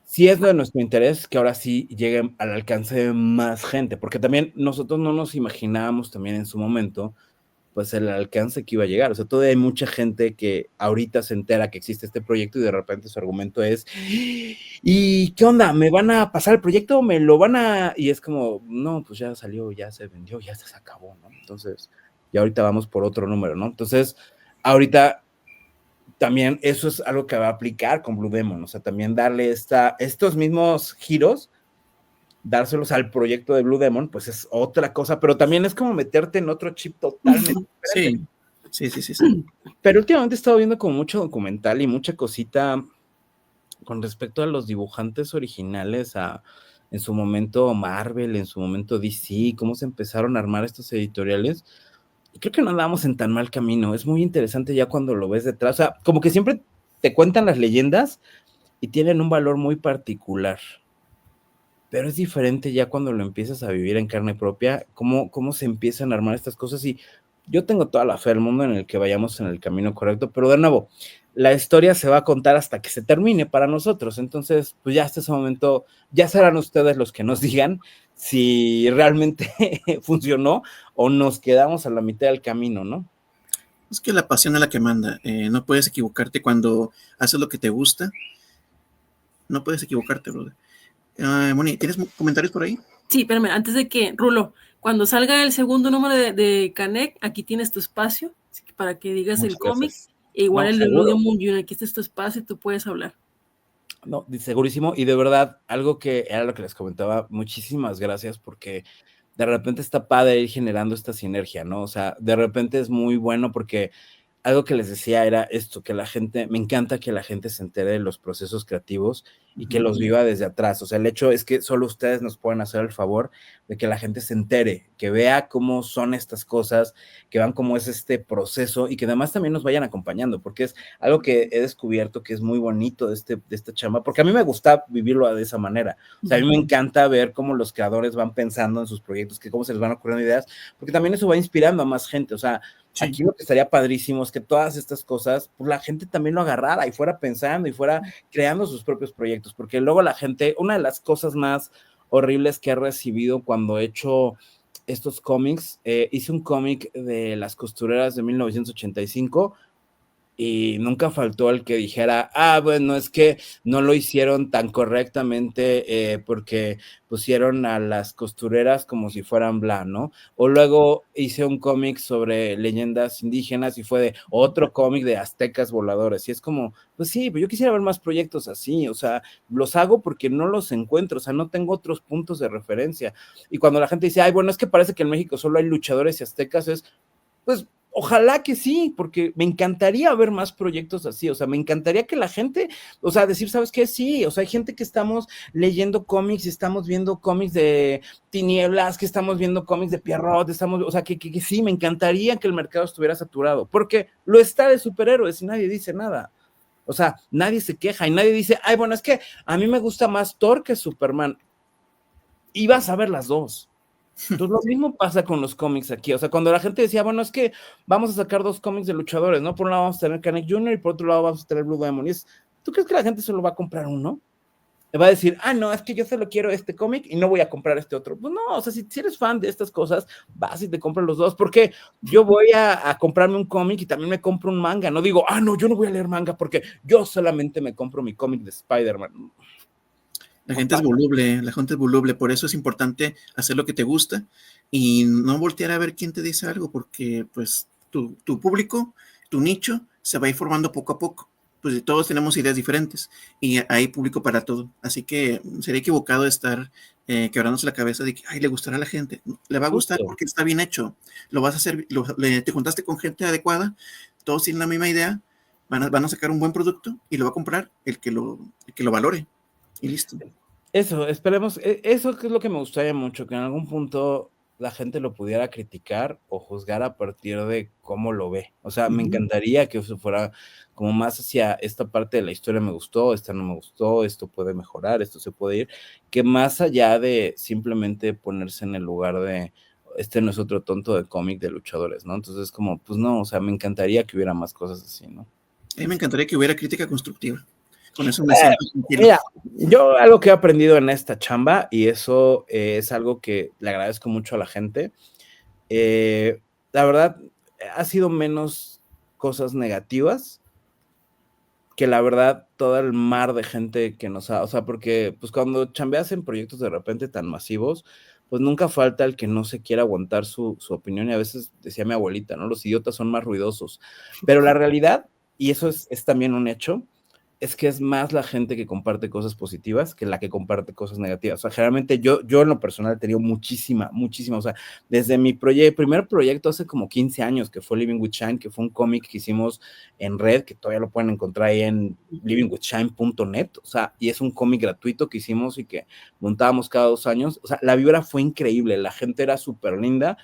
sí es de nuestro interés que ahora sí lleguen al alcance de más gente, porque también nosotros no nos imaginábamos también en su momento, pues el alcance que iba a llegar. O sea, todavía hay mucha gente que ahorita se entera que existe este proyecto y de repente su argumento es, ¿y qué onda? ¿Me van a pasar el proyecto? ¿Me lo van a...? Y es como, no, pues ya salió, ya se vendió, ya se acabó, ¿no? Entonces, ya ahorita vamos por otro número, ¿no? Entonces, ahorita también eso es algo que va a aplicar con Blue Demon, o sea, también darle estos mismos giros, dárselos al proyecto de Blue Demon, pues es otra cosa, pero también es como meterte en otro chip totalmente diferente. Sí. Pero últimamente he estado viendo como mucho documental y mucha cosita con respecto a los dibujantes originales, en su momento Marvel, en su momento DC, cómo se empezaron a armar estos editoriales. Y creo que no andamos en tan mal camino. Es muy interesante ya cuando lo ves detrás. O sea, como que siempre te cuentan las leyendas y tienen un valor muy particular. Pero es diferente ya cuando lo empiezas a vivir en carne propia, cómo se empiezan a armar estas cosas. Y yo tengo toda la fe del mundo en el que vayamos en el camino correcto, pero de nuevo, la historia se va a contar hasta que se termine para nosotros. Entonces, pues ya hasta ese momento, ya serán ustedes los que nos digan si realmente funcionó o nos quedamos a la mitad del camino, ¿no? Es que la pasión es la que manda. No puedes equivocarte cuando haces lo que te gusta. No puedes equivocarte, brother. Moni, ¿tienes comentarios por ahí? Sí, espérame, antes de que, Rulo, cuando salga el segundo número de Canek, aquí tienes tu espacio para que digas el cómic. E igual el de Blue Demon Junior, aquí está tu espacio y tú puedes hablar. No, segurísimo, y de verdad, algo que era lo que les comentaba, muchísimas gracias, porque de repente está padre ir generando esta sinergia, ¿no? O sea, de repente es muy bueno porque algo que les decía era esto, que la gente, me encanta que la gente se entere de los procesos creativos y que los viva desde atrás. O sea, el hecho es que solo ustedes nos pueden hacer el favor de que la gente se entere, que vea cómo son estas cosas, que vean cómo es este proceso y que además también nos vayan acompañando, porque es algo que he descubierto que es muy bonito de esta chamba, porque a mí me gusta vivirlo de esa manera. O sea, a mí me encanta ver cómo los creadores van pensando en sus proyectos, que cómo se les van ocurriendo ideas, porque también eso va inspirando a más gente. O sea, sí. Aquí lo que estaría padrísimo es que todas estas cosas, pues la gente también lo agarrara y fuera pensando y fuera creando sus propios proyectos, porque luego la gente, una de las cosas más horribles que he recibido cuando he hecho estos cómics, hice un cómic de Las Costureras de 1985 y nunca faltó el que dijera, bueno, es que no lo hicieron tan correctamente porque pusieron a las costureras como si fueran bla, ¿no? O luego hice un cómic sobre leyendas indígenas y fue de otro cómic de aztecas voladores, y es como, pues sí, pero yo quisiera ver más proyectos así, o sea, los hago porque no los encuentro, o sea, no tengo otros puntos de referencia, y cuando la gente dice, bueno, es que parece que en México solo hay luchadores y aztecas, pues, ojalá que sí, porque me encantaría ver más proyectos así, o sea, me encantaría que la gente, o sea, decir, ¿sabes qué? Sí, o sea, hay gente que estamos leyendo cómics y estamos viendo cómics de Tinieblas, que estamos viendo cómics de Pierrot, o sea, que sí, me encantaría que el mercado estuviera saturado, porque lo está de superhéroes y nadie dice nada. O sea, nadie se queja y nadie dice, bueno, es que a mí me gusta más Thor que Superman. Y vas a ver las dos. Entonces lo mismo pasa con los cómics aquí, o sea, cuando la gente decía, bueno, es que vamos a sacar dos cómics de luchadores, ¿no? Por un lado vamos a tener Canek Jr. y por otro lado vamos a tener Blue Demon, y es, ¿Tú crees que la gente solo va a comprar uno? Le va a decir, no, es que yo solo quiero este cómic y no voy a comprar este otro. Pues no, o sea, si eres fan de estas cosas, vas y te compras los dos, porque yo voy a comprarme un cómic y también me compro un manga. No digo, no, yo no voy a leer manga porque yo solamente me compro mi cómic de Spider-Man. La gente es voluble, por eso es importante hacer lo que te gusta y no voltear a ver quién te dice algo, porque pues tu público, tu nicho, se va a ir formando poco a poco. Pues todos tenemos ideas diferentes y hay público para todo. Así que sería equivocado estar quebrándose la cabeza de que, le gustará a la gente. Le va a gustar porque está bien hecho. Lo vas a hacer, te juntaste con gente adecuada, todos tienen la misma idea, van a sacar un buen producto y lo va a comprar el que lo valore. Y listo. Eso, esperemos, eso que es lo que me gustaría mucho, que en algún punto la gente lo pudiera criticar o juzgar a partir de cómo lo ve. O sea, me encantaría que eso fuera como más hacia esta parte de la historia me gustó, esta no me gustó, esto puede mejorar, esto se puede ir, que más allá de simplemente ponerse en el lugar de este no es otro tonto de cómic de luchadores, ¿no? Entonces como, pues no, o sea, me encantaría que hubiera más cosas así, ¿no? A mí me encantaría que hubiera crítica constructiva. Con eso me siento tranquilo. Mira, yo algo que he aprendido en esta chamba, y eso es algo que le agradezco mucho a la gente, la verdad, ha sido menos cosas negativas que la verdad todo el mar de gente que nos ha, o sea, porque pues cuando chambeas en proyectos de repente tan masivos, pues nunca falta el que no se quiera aguantar su opinión, y a veces decía mi abuelita, ¿no? Los idiotas son más ruidosos, pero la realidad, y eso es también un hecho, es que es más la gente que comparte cosas positivas que la que comparte cosas negativas. O sea, generalmente yo en lo personal he tenido muchísima, o sea, desde mi primer proyecto hace como 15 años, que fue Living with Shine, que fue un cómic que hicimos en red, que todavía lo pueden encontrar ahí en livingwithshine.net, o sea, y es un cómic gratuito que hicimos y que montábamos cada 2 años. O sea, la vibra fue increíble, la gente era súper linda,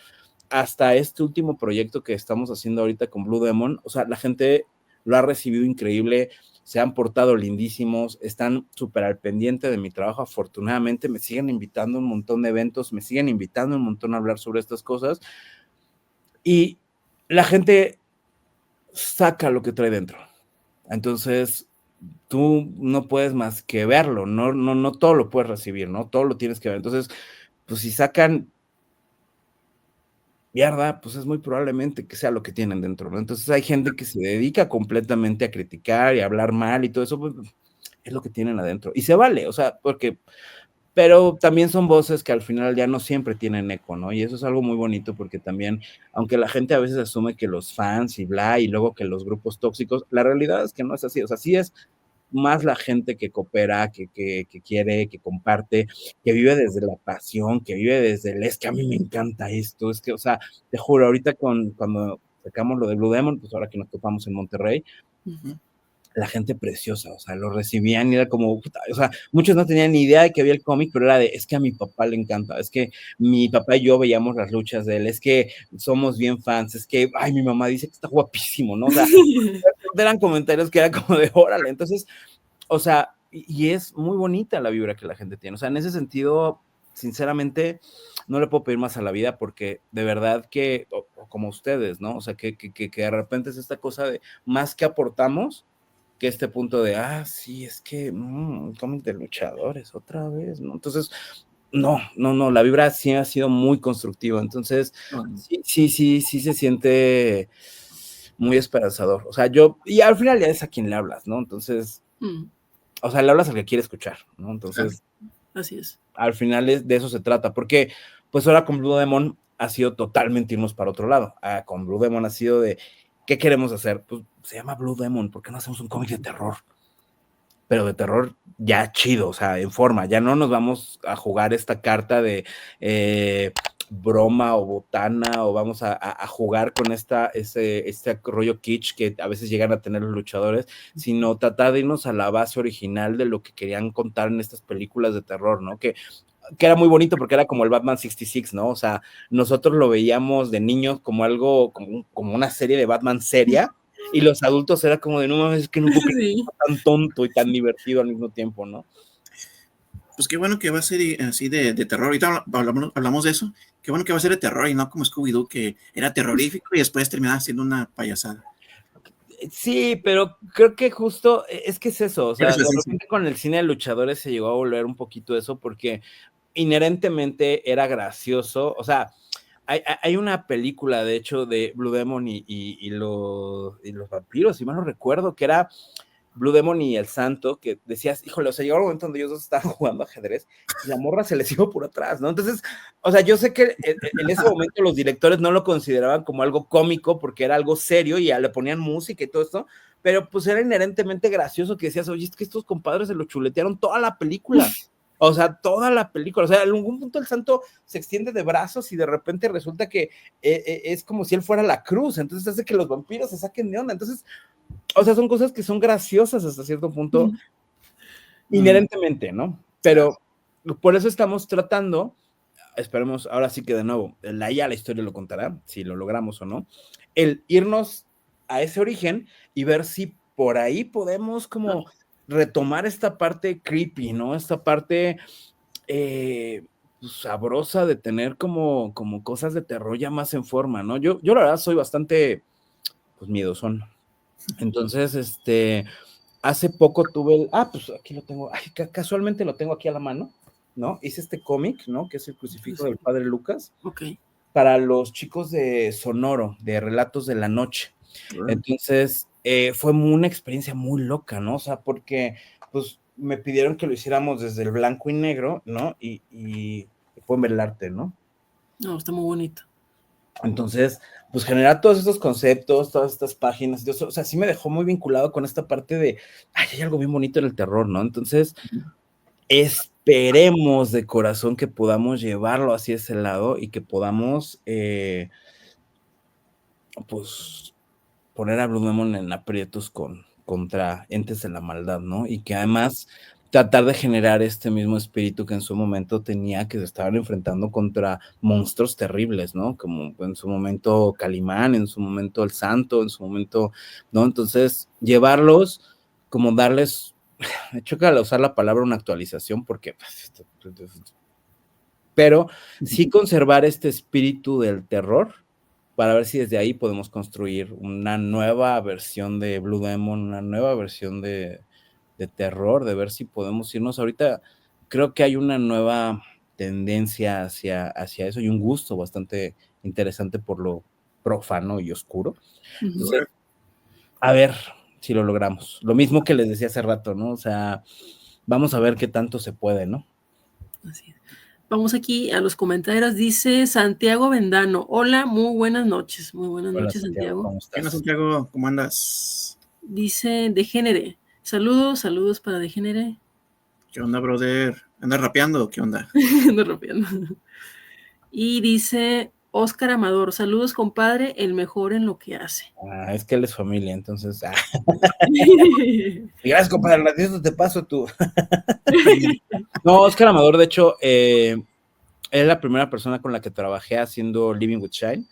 hasta este último proyecto que estamos haciendo ahorita con Blue Demon, o sea, la gente lo ha recibido increíble, se han portado lindísimos, están súper al pendiente de mi trabajo, afortunadamente me siguen invitando a un montón de eventos, me siguen invitando un montón a hablar sobre estas cosas, y la gente saca lo que trae dentro. Entonces, tú no puedes más que verlo, no todo lo puedes recibir, ¿no? Todo lo tienes que ver. Entonces, pues si sacan mierda, pues es muy probablemente que sea lo que tienen dentro, ¿no? Entonces hay gente que se dedica completamente a criticar y a hablar mal y todo eso, pues es lo que tienen adentro. Y se vale, o sea, pero también son voces que al final ya no siempre tienen eco, ¿no? Y eso es algo muy bonito porque también, aunque la gente a veces asume que los fans y bla, y luego que los grupos tóxicos, la realidad es que no es así, o sea, sí es más la gente que coopera, que quiere, que comparte, que vive desde la pasión, que vive desde es que a mí me encanta esto, es que, o sea, te juro, ahorita cuando sacamos lo de Blue Demon, pues ahora que nos topamos en Monterrey, la gente preciosa, o sea, lo recibían y era como, o sea, muchos no tenían ni idea de que había el cómic, pero era es que a mi papá le encanta, es que mi papá y yo veíamos las luchas de él, es que somos bien fans, es que, mi mamá dice que está guapísimo, ¿no? O sea, eran comentarios que era como de órale, entonces, o sea, y es muy bonita la vibra que la gente tiene, o sea, en ese sentido, sinceramente, no le puedo pedir más a la vida porque de verdad que, como ustedes, ¿no? O sea, que de repente es esta cosa de más que aportamos, que este punto de, sí, es que, cómic de luchadores, otra vez, ¿no? Entonces, no, la vibra sí ha sido muy constructiva, entonces, sí se siente muy esperanzador, o sea, y al final ya es a quien le hablas, ¿no? Entonces, o sea, le hablas al que quiere escuchar, ¿no? Entonces, así es. Al final de eso se trata, porque, pues ahora con Blue Demon ha sido totalmente irnos para otro lado, con Blue Demon ha sido de, ¿qué queremos hacer? Pues se llama Blue Demon, ¿por qué no hacemos un cómic de terror? Pero de terror ya chido, o sea, en forma, ya no nos vamos a jugar esta carta de broma o botana, o vamos a jugar con este rollo kitsch que a veces llegan a tener los luchadores, sino tratar de irnos a la base original de lo que querían contar en estas películas de terror, ¿no? Que era muy bonito porque era como el Batman 66, ¿no? O sea, nosotros lo veíamos de niños como algo, como una serie de Batman seria, y los adultos era como de, no mames, es que no puedo creer tan tonto y tan divertido al mismo tiempo, ¿no? Pues qué bueno que va a ser así de terror. Ahorita hablamos de eso. Qué bueno que va a ser de terror y no como Scooby-Doo, que era terrorífico y después terminaba siendo una payasada. Sí, pero creo que justo es que es eso, o sea, Eres de así, sí. repente con el cine de luchadores se llegó a volver un poquito eso porque inherentemente era gracioso, o sea, hay una película, de hecho, de Blue Demon y los vampiros, si mal no recuerdo, que era Blue Demon y el Santo, que decías, híjole, o sea, llegó un momento donde ellos dos estaban jugando ajedrez y la morra se les iba por atrás, ¿no? Entonces, o sea, yo sé que en ese momento los directores no lo consideraban como algo cómico porque era algo serio y ya le ponían música y todo esto, pero pues era inherentemente gracioso que decías, oye, es que estos compadres se lo chuletearon toda la película. O sea, toda la película. O sea, en algún punto el santo se extiende de brazos y de repente resulta que es como si él fuera la cruz. Entonces hace que los vampiros se saquen de onda. Entonces, o sea, son cosas que son graciosas hasta cierto punto, inherentemente, ¿no? Pero por eso estamos tratando, esperemos, ahora sí que de nuevo, la historia lo contará, si lo logramos o no, el irnos a ese origen y ver si por ahí podemos como retomar esta parte creepy, ¿no? Esta parte sabrosa de tener como cosas de terror ya más en forma, ¿no? Yo la verdad soy bastante, pues, miedosón. Entonces, hace poco tuve pues aquí lo tengo, ay, casualmente lo tengo aquí a la mano, ¿no? Hice este cómic, ¿no? Que es el crucifijo del padre Lucas, Ok. para los chicos de Sonoro, de Relatos de la Noche. Entonces, fue una experiencia muy loca, ¿no? O sea, porque, pues, me pidieron que lo hiciéramos desde el blanco y negro, ¿no? Y pueden ver el arte, ¿no? No, está muy bonito. Entonces, pues generar todos estos conceptos, todas estas páginas, o sea, sí me dejó muy vinculado con esta parte de, ay, hay algo bien bonito en el terror, ¿no? Entonces, esperemos de corazón que podamos llevarlo hacia ese lado y que podamos, pues, poner a Blue Demon en aprietos contra entes de la maldad, ¿no? Y que además tratar de generar este mismo espíritu que en su momento tenía, que se estaban enfrentando contra monstruos terribles, ¿no? Como en su momento Calimán, en su momento el Santo, en su momento, ¿no? Entonces, llevarlos, como darles, me choca al usar la palabra una actualización porque, pero sí conservar este espíritu del terror para ver si desde ahí podemos construir una nueva versión de Blue Demon, una nueva versión de terror, de ver si podemos irnos. Ahorita creo que hay una nueva tendencia hacia eso y un gusto bastante interesante por lo profano y oscuro. Entonces, a ver si lo logramos. Lo mismo que les decía hace rato, ¿no? O sea, vamos a ver qué tanto se puede, ¿no? Así es. Vamos aquí a los comentarios. Dice Santiago Vendano. Hola, muy buenas noches. Muy buenas Hola, noches, Santiago, Santiago. ¿cómo ¿Qué onda, estás? Santiago? ¿Cómo andas? Dice Degénere. Saludos, saludos para Degénere. ¿Qué onda, brother? ¿Andas rapeando? ¿Qué onda? Ando rapeando. Y dice Óscar Amador. Saludos, compadre, el mejor en lo que hace. Es que él es familia, entonces. Y gracias, compadre. Ratito te paso tú. No, Oscar Amador, de hecho, es la primera persona con la que trabajé haciendo Living with Shine.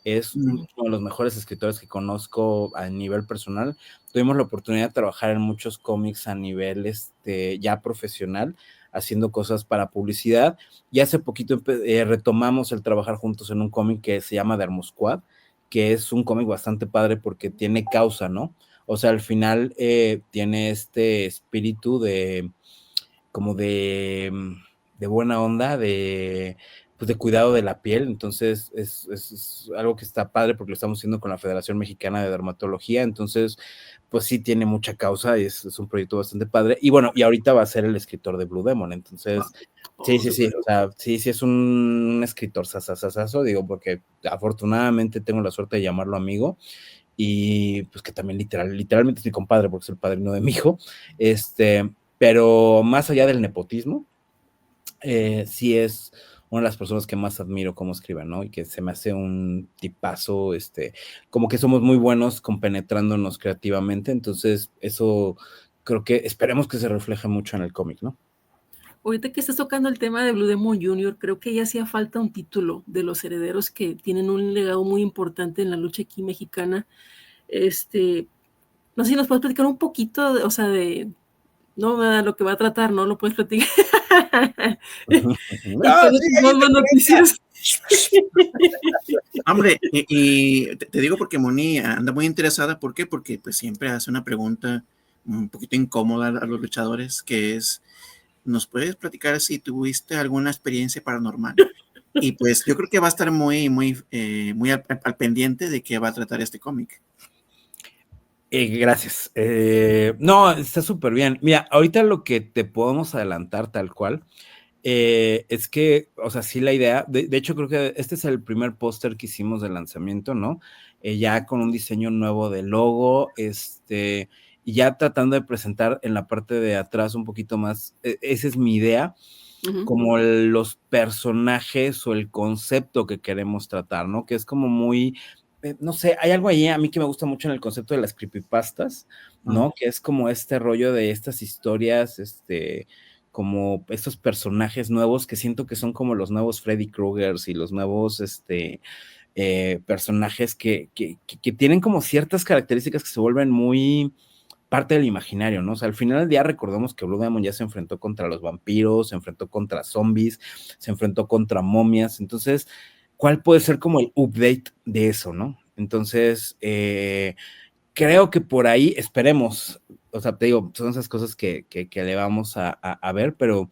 Es uno de los mejores escritores que conozco a nivel personal. Tuvimos la oportunidad de trabajar en muchos cómics a nivel ya profesional, haciendo cosas para publicidad. Y hace poquito retomamos el trabajar juntos en un cómic que se llama The Armor Squad, que es un cómic bastante padre porque tiene causa, ¿no? O sea, al final tiene este espíritu como de buena onda, pues de cuidado de la piel. Entonces es algo que está padre porque lo estamos haciendo con la Federación Mexicana de Dermatología. Entonces, pues sí tiene mucha causa y es un proyecto bastante padre. Y bueno, y ahorita va a ser el escritor de Blue Demon. Entonces, sí, o sea, sí es un escritor sasasasazo, digo, porque afortunadamente tengo la suerte de llamarlo amigo. Y pues que también literalmente es mi compadre porque es el padrino de mi hijo, pero más allá del nepotismo, sí es una de las personas que más admiro cómo escribe, ¿no? Y que se me hace un tipazo, como que somos muy buenos compenetrándonos creativamente, entonces eso creo que esperemos que se refleje mucho en el cómic, ¿no? Ahorita que estás tocando el tema de Blue Demon Jr., creo que ya hacía falta un título de los herederos que tienen un legado muy importante en la lucha aquí mexicana. No sé si nos puedes platicar un poquito, o sea, de no lo que va a tratar, ¿no? Lo puedes platicar. Y con esas dos noticias. Hombre, y te digo porque Moni anda muy interesada. ¿Por qué? Porque pues siempre hace una pregunta un poquito incómoda a los luchadores, que es, ¿nos puedes platicar si tuviste alguna experiencia paranormal? Y pues yo creo que va a estar muy al pendiente de qué va a tratar este cómic. Gracias. No, está súper bien. Mira, ahorita lo que te podemos adelantar tal cual es que, o sea, sí la idea, de hecho creo que este es el primer póster que hicimos de lanzamiento, ¿no? Ya con un diseño nuevo de logo, y ya tratando de presentar en la parte de atrás un poquito más, esa es mi idea, como los personajes o el concepto que queremos tratar, ¿no? Que es como muy, no sé, hay algo ahí a mí que me gusta mucho en el concepto de las creepypastas, ¿no? Que es como este rollo de estas historias, como estos personajes nuevos que siento que son como los nuevos Freddy Kruegers y los nuevos, personajes que tienen como ciertas características que se vuelven muy parte del imaginario, ¿no? O sea, al final del día recordemos que Blue Demon ya se enfrentó contra los vampiros, se enfrentó contra zombies, se enfrentó contra momias, entonces, ¿cuál puede ser como el update de eso, no? Entonces, creo que por ahí esperemos, o sea, te digo, son esas cosas que le vamos a ver, pero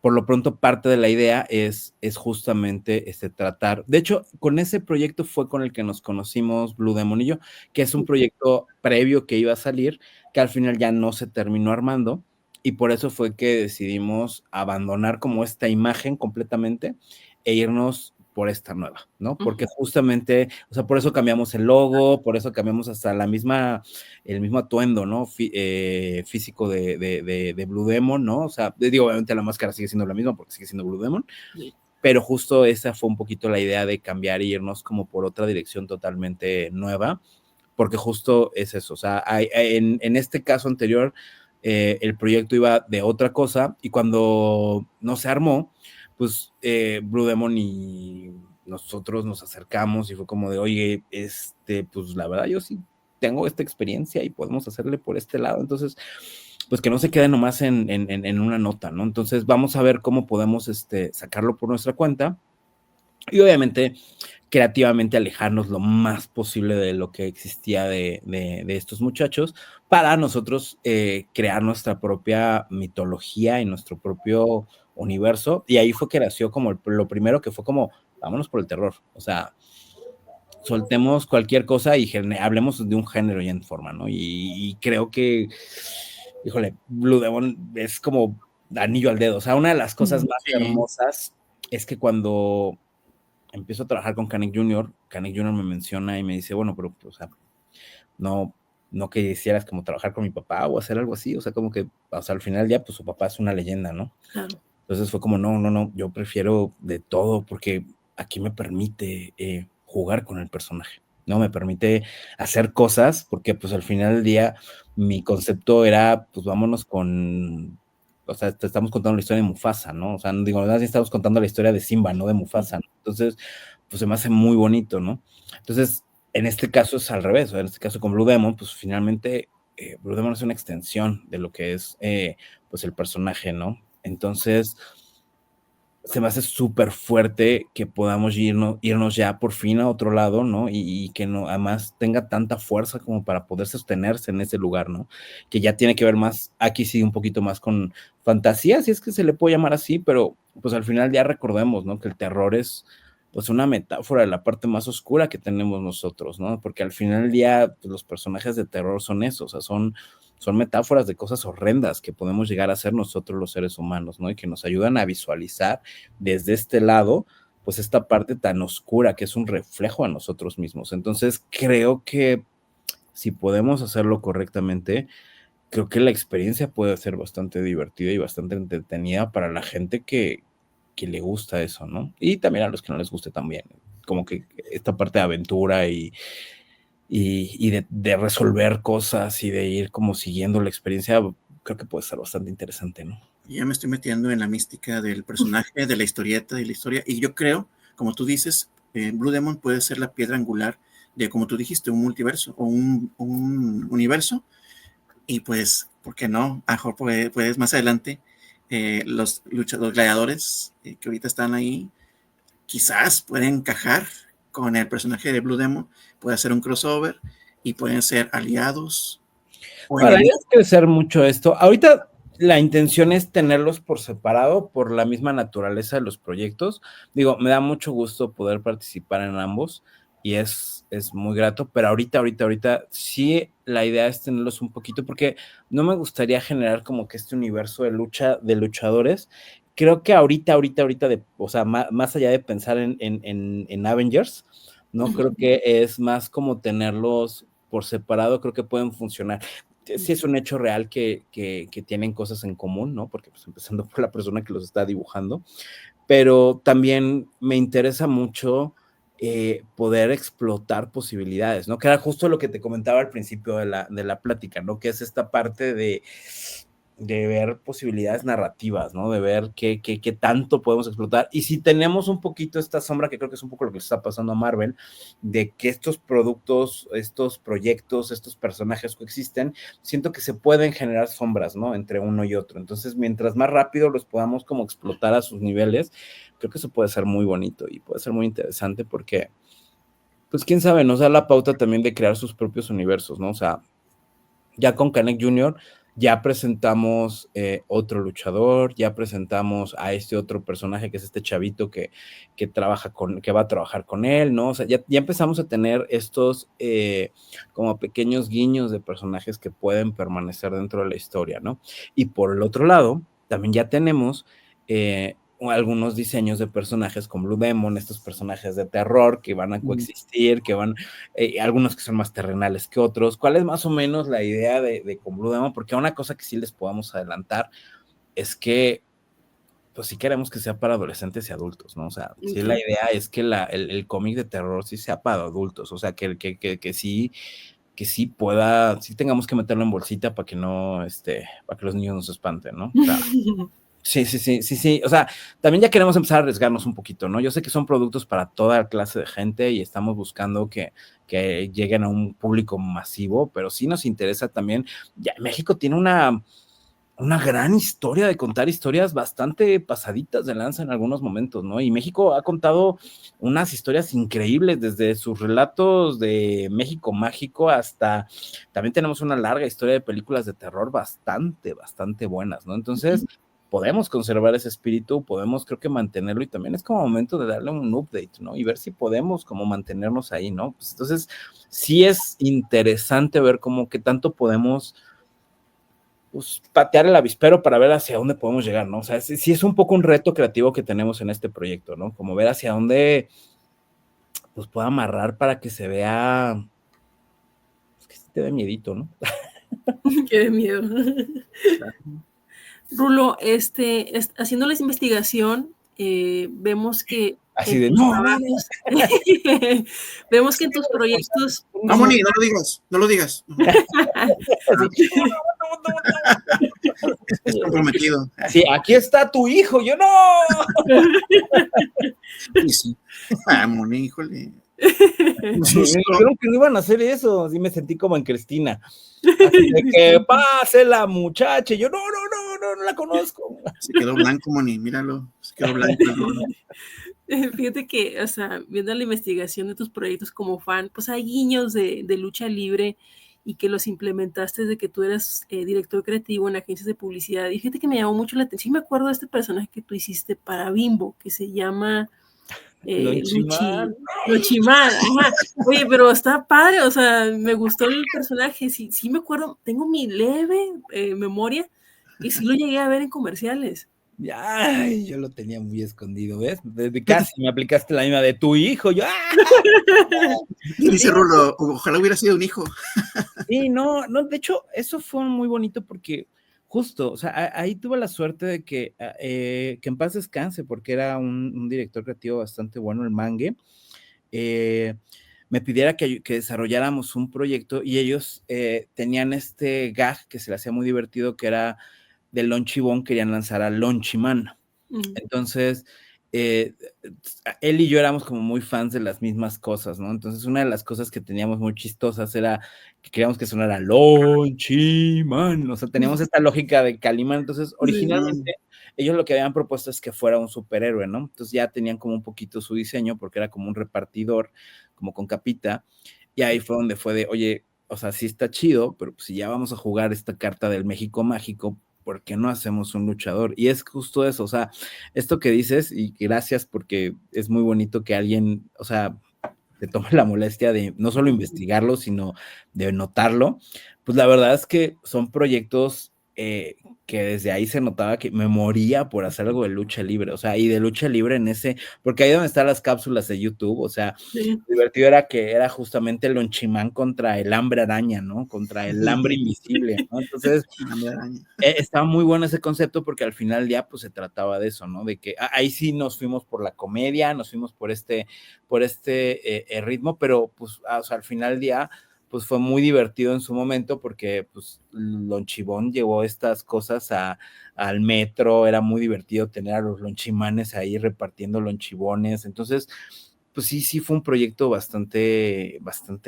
por lo pronto parte de la idea es justamente tratar, de hecho, con ese proyecto fue con el que nos conocimos Blue Demon y yo, que es un proyecto previo que iba a salir, que al final ya no se terminó armando, y por eso fue que decidimos abandonar como esta imagen completamente e irnos por esta nueva, ¿no? Porque justamente, o sea, por eso cambiamos el logo, por eso cambiamos hasta el mismo atuendo, ¿no? Físico de Blue Demon, ¿no? O sea, digo, obviamente la máscara sigue siendo la misma porque sigue siendo Blue Demon, sí, pero justo esa fue un poquito la idea de cambiar e irnos como por otra dirección totalmente nueva, porque justo es eso, o sea, en este caso anterior, el proyecto iba de otra cosa, y cuando no se armó, pues Blue Demon y nosotros nos acercamos y fue como de, oye, pues la verdad yo sí tengo esta experiencia y podemos hacerle por este lado, entonces, pues que no se quede nomás en una nota, ¿no? Entonces vamos a ver cómo podemos sacarlo por nuestra cuenta, y obviamente creativamente alejarnos lo más posible de lo que existía de estos muchachos para nosotros crear nuestra propia mitología y nuestro propio universo, y ahí fue que nació como lo primero, que fue como, vámonos por el terror, o sea, soltemos cualquier cosa y hablemos de un género ya en forma, ¿no? Y creo que, híjole, Blue Demon es como anillo al dedo, o sea, una de las cosas más hermosas es que cuando empiezo a trabajar con Canek Jr., Canek Jr. me menciona y me dice, bueno, pero, o sea, no que quisieras como trabajar con mi papá o hacer algo así, o sea, como que, o sea, al final ya, pues su papá es una leyenda, ¿no? Claro. Entonces fue como, no, yo prefiero de todo porque aquí me permite jugar con el personaje, ¿no? Me permite hacer cosas porque, pues, al final del día, mi concepto era, pues, vámonos con, o sea, te estamos contando la historia de Mufasa, ¿no? O sea, digo, la verdad, estamos contando la historia de Simba, no de Mufasa, ¿no? Entonces, pues, se me hace muy bonito, ¿no? Entonces, en este caso es al revés, en este caso con Blue Demon, pues, finalmente, Blue Demon es una extensión de lo que es, pues, el personaje, ¿no? Entonces, se me hace súper fuerte que podamos irnos ya por fin a otro lado, ¿no? Y que no, además tenga tanta fuerza como para poder sostenerse en ese lugar, ¿no? Que ya tiene que ver más, aquí sí, un poquito más con fantasía, si es que se le puede llamar así, pero pues al final ya recordemos, ¿no? Que el terror es pues una metáfora de la parte más oscura que tenemos nosotros, ¿no? Porque al final del día, pues, los personajes de terror son eso, o sea, son metáforas de cosas horrendas que podemos llegar a ser nosotros los seres humanos, ¿no? Y que nos ayudan a visualizar desde este lado, pues esta parte tan oscura que es un reflejo a nosotros mismos. Entonces, creo que si podemos hacerlo correctamente, creo que la experiencia puede ser bastante divertida y bastante entretenida para la gente que le gusta eso, ¿no? Y también a los que no les guste también, como que esta parte de aventura y de resolver cosas y de ir como siguiendo la experiencia, creo que puede ser bastante interesante, ¿no? Ya me estoy metiendo en la mística del personaje, de la historieta, de la historia, y yo creo, como tú dices, Blue Demon puede ser la piedra angular de, como tú dijiste, un multiverso o un universo, y pues, ¿por qué no? A lo mejor puedes más adelante los gladiadores que ahorita están ahí, quizás pueden encajar con el personaje de Blue Demon, puede hacer un crossover y pueden ser aliados. Para ellos es crecer mucho esto. Ahorita la intención es tenerlos por separado por la misma naturaleza de los proyectos. Digo, me da mucho gusto poder participar en ambos y es muy grato, pero ahorita sí la idea es tenerlos un poquito porque no me gustaría generar como que este universo de lucha de luchadores. Creo que ahorita, o sea, más allá de pensar en Avengers, no creo que es más como tenerlos por separado, creo que pueden funcionar. Sí es un hecho real que tienen cosas en común, ¿no? Porque pues empezando por la persona que los está dibujando, pero también me interesa mucho poder explotar posibilidades, ¿no? Que era justo lo que te comentaba al principio de la plática, ¿no? Que es esta parte de ver posibilidades narrativas, ¿no? De ver qué tanto podemos explotar. Y si tenemos un poquito esta sombra, que creo que es un poco lo que le está pasando a Marvel, de que estos productos, estos proyectos, estos personajes coexisten, siento que se pueden generar sombras, ¿no? Entre uno y otro. Entonces, mientras más rápido los podamos como explotar a sus niveles, creo que eso puede ser muy bonito y puede ser muy interesante porque, pues, quién sabe, nos da la pauta también de crear sus propios universos, ¿no? O sea, ya con Canek Jr., ya presentamos otro luchador, ya presentamos a este otro personaje que es este chavito que va a trabajar con él, ¿no? O sea, ya empezamos a tener estos como pequeños guiños de personajes que pueden permanecer dentro de la historia, ¿no? Y por el otro lado, también ya tenemos algunos diseños de personajes con Blue Demon, estos personajes de terror que van a coexistir, que van, algunos que son más terrenales que otros. ¿Cuál es más o menos la idea de con Blue Demon? Porque una cosa que sí les podamos adelantar es que, pues sí queremos que sea para adolescentes y adultos, ¿no? O sea, sí la idea es que el cómic de terror sí sea para adultos, o sea, que sí pueda, sí tengamos que meterlo en bolsita para que no, para que los niños no se espanten, ¿no? O sea, Sí. O sea, también ya queremos empezar a arriesgarnos un poquito, ¿no? Yo sé que son productos para toda clase de gente y estamos buscando que lleguen a un público masivo, pero sí nos interesa también. Ya México tiene una gran historia de contar historias bastante pasaditas de lanza en algunos momentos, ¿no? Y México ha contado unas historias increíbles, desde sus relatos de México mágico hasta, también tenemos una larga historia de películas de terror bastante buenas, ¿no? Entonces, podemos conservar ese espíritu, podemos creo que mantenerlo y también es como momento de darle un update, ¿no? Y ver si podemos como mantenernos ahí, ¿no? Pues entonces, sí es interesante ver cómo qué tanto podemos pues, patear el avispero para ver hacia dónde podemos llegar, ¿no? O sea, sí es un poco un reto creativo que tenemos en este proyecto, ¿no? Como ver hacia dónde pues pueda amarrar para que se vea, pues que sí te dé miedito, ¿no? Qué de miedo. Rulo, haciendo la investigación, vemos que así de, no, vemos que en tus proyectos... No, Moni, no lo digas. Es comprometido. Sí, aquí está tu hijo, yo no. Sí. Moni, híjole. Me dijeron que no iban a hacer eso, así me sentí como en Cristina. Así de que pase la muchacha, y yo no la conozco. Se quedó blanco, Moni, míralo, se quedó blanco. Fíjate que, o sea, viendo la investigación de tus proyectos como fan, pues hay guiños de lucha libre y que los implementaste desde que tú eras director creativo en agencias de publicidad. Y fíjate que me llamó mucho la atención. Sí me acuerdo de este personaje que tú hiciste para Bimbo, que se llama Luchimán. Ajá. Oye, pero está padre, o sea, me gustó el personaje. Sí me acuerdo, tengo mi leve memoria y sí lo llegué a ver en comerciales. Ay, yo lo tenía muy escondido, ¿ves? Desde casi me aplicaste la misma de tu hijo, yo. Dice Rulo, ojalá hubiera sido un hijo. Sí, no, de hecho, eso fue muy bonito porque justo, o sea, ahí tuve la suerte de que en paz descanse, porque era un director creativo bastante bueno, el Mangue, me pidiera que desarrolláramos un proyecto y ellos tenían este gag que se le hacía muy divertido, que era del Lonchibón, querían lanzar a Lonchiman. Entonces, él y yo éramos como muy fans de las mismas cosas, ¿no? Entonces una de las cosas que teníamos muy chistosas era que queríamos que sonara Lonchiman, o sea, teníamos esta lógica de Calimán. Entonces originalmente ellos lo que habían propuesto es que fuera un superhéroe, ¿no? Entonces ya tenían como un poquito su diseño porque era como un repartidor, como con capita, y ahí fue donde fue de, oye, o sea, sí está chido, pero pues si ya vamos a jugar esta carta del México mágico, ¿por qué no hacemos un luchador? Y es justo eso, o sea, esto que dices, y gracias porque es muy bonito que alguien, o sea, te tome la molestia de no solo investigarlo, sino de notarlo, pues la verdad es que son proyectos que desde ahí se notaba que me moría por hacer algo de lucha libre, o sea, y de lucha libre en ese, porque ahí donde están las cápsulas de YouTube, o sea, Sí. lo divertido era que era justamente el Lonchimán contra el hambre araña, ¿no? Contra el hambre invisible, ¿no? Entonces, estaba muy bueno ese concepto porque al final ya pues se trataba de eso, ¿no? De que ahí sí nos fuimos por la comedia, nos fuimos por este ritmo, pero pues o sea, al final del día pues fue muy divertido en su momento porque pues Lonchibón llevó estas cosas al metro, era muy divertido tener a los lonchimanes ahí repartiendo lonchibones, entonces pues sí fue un proyecto bastante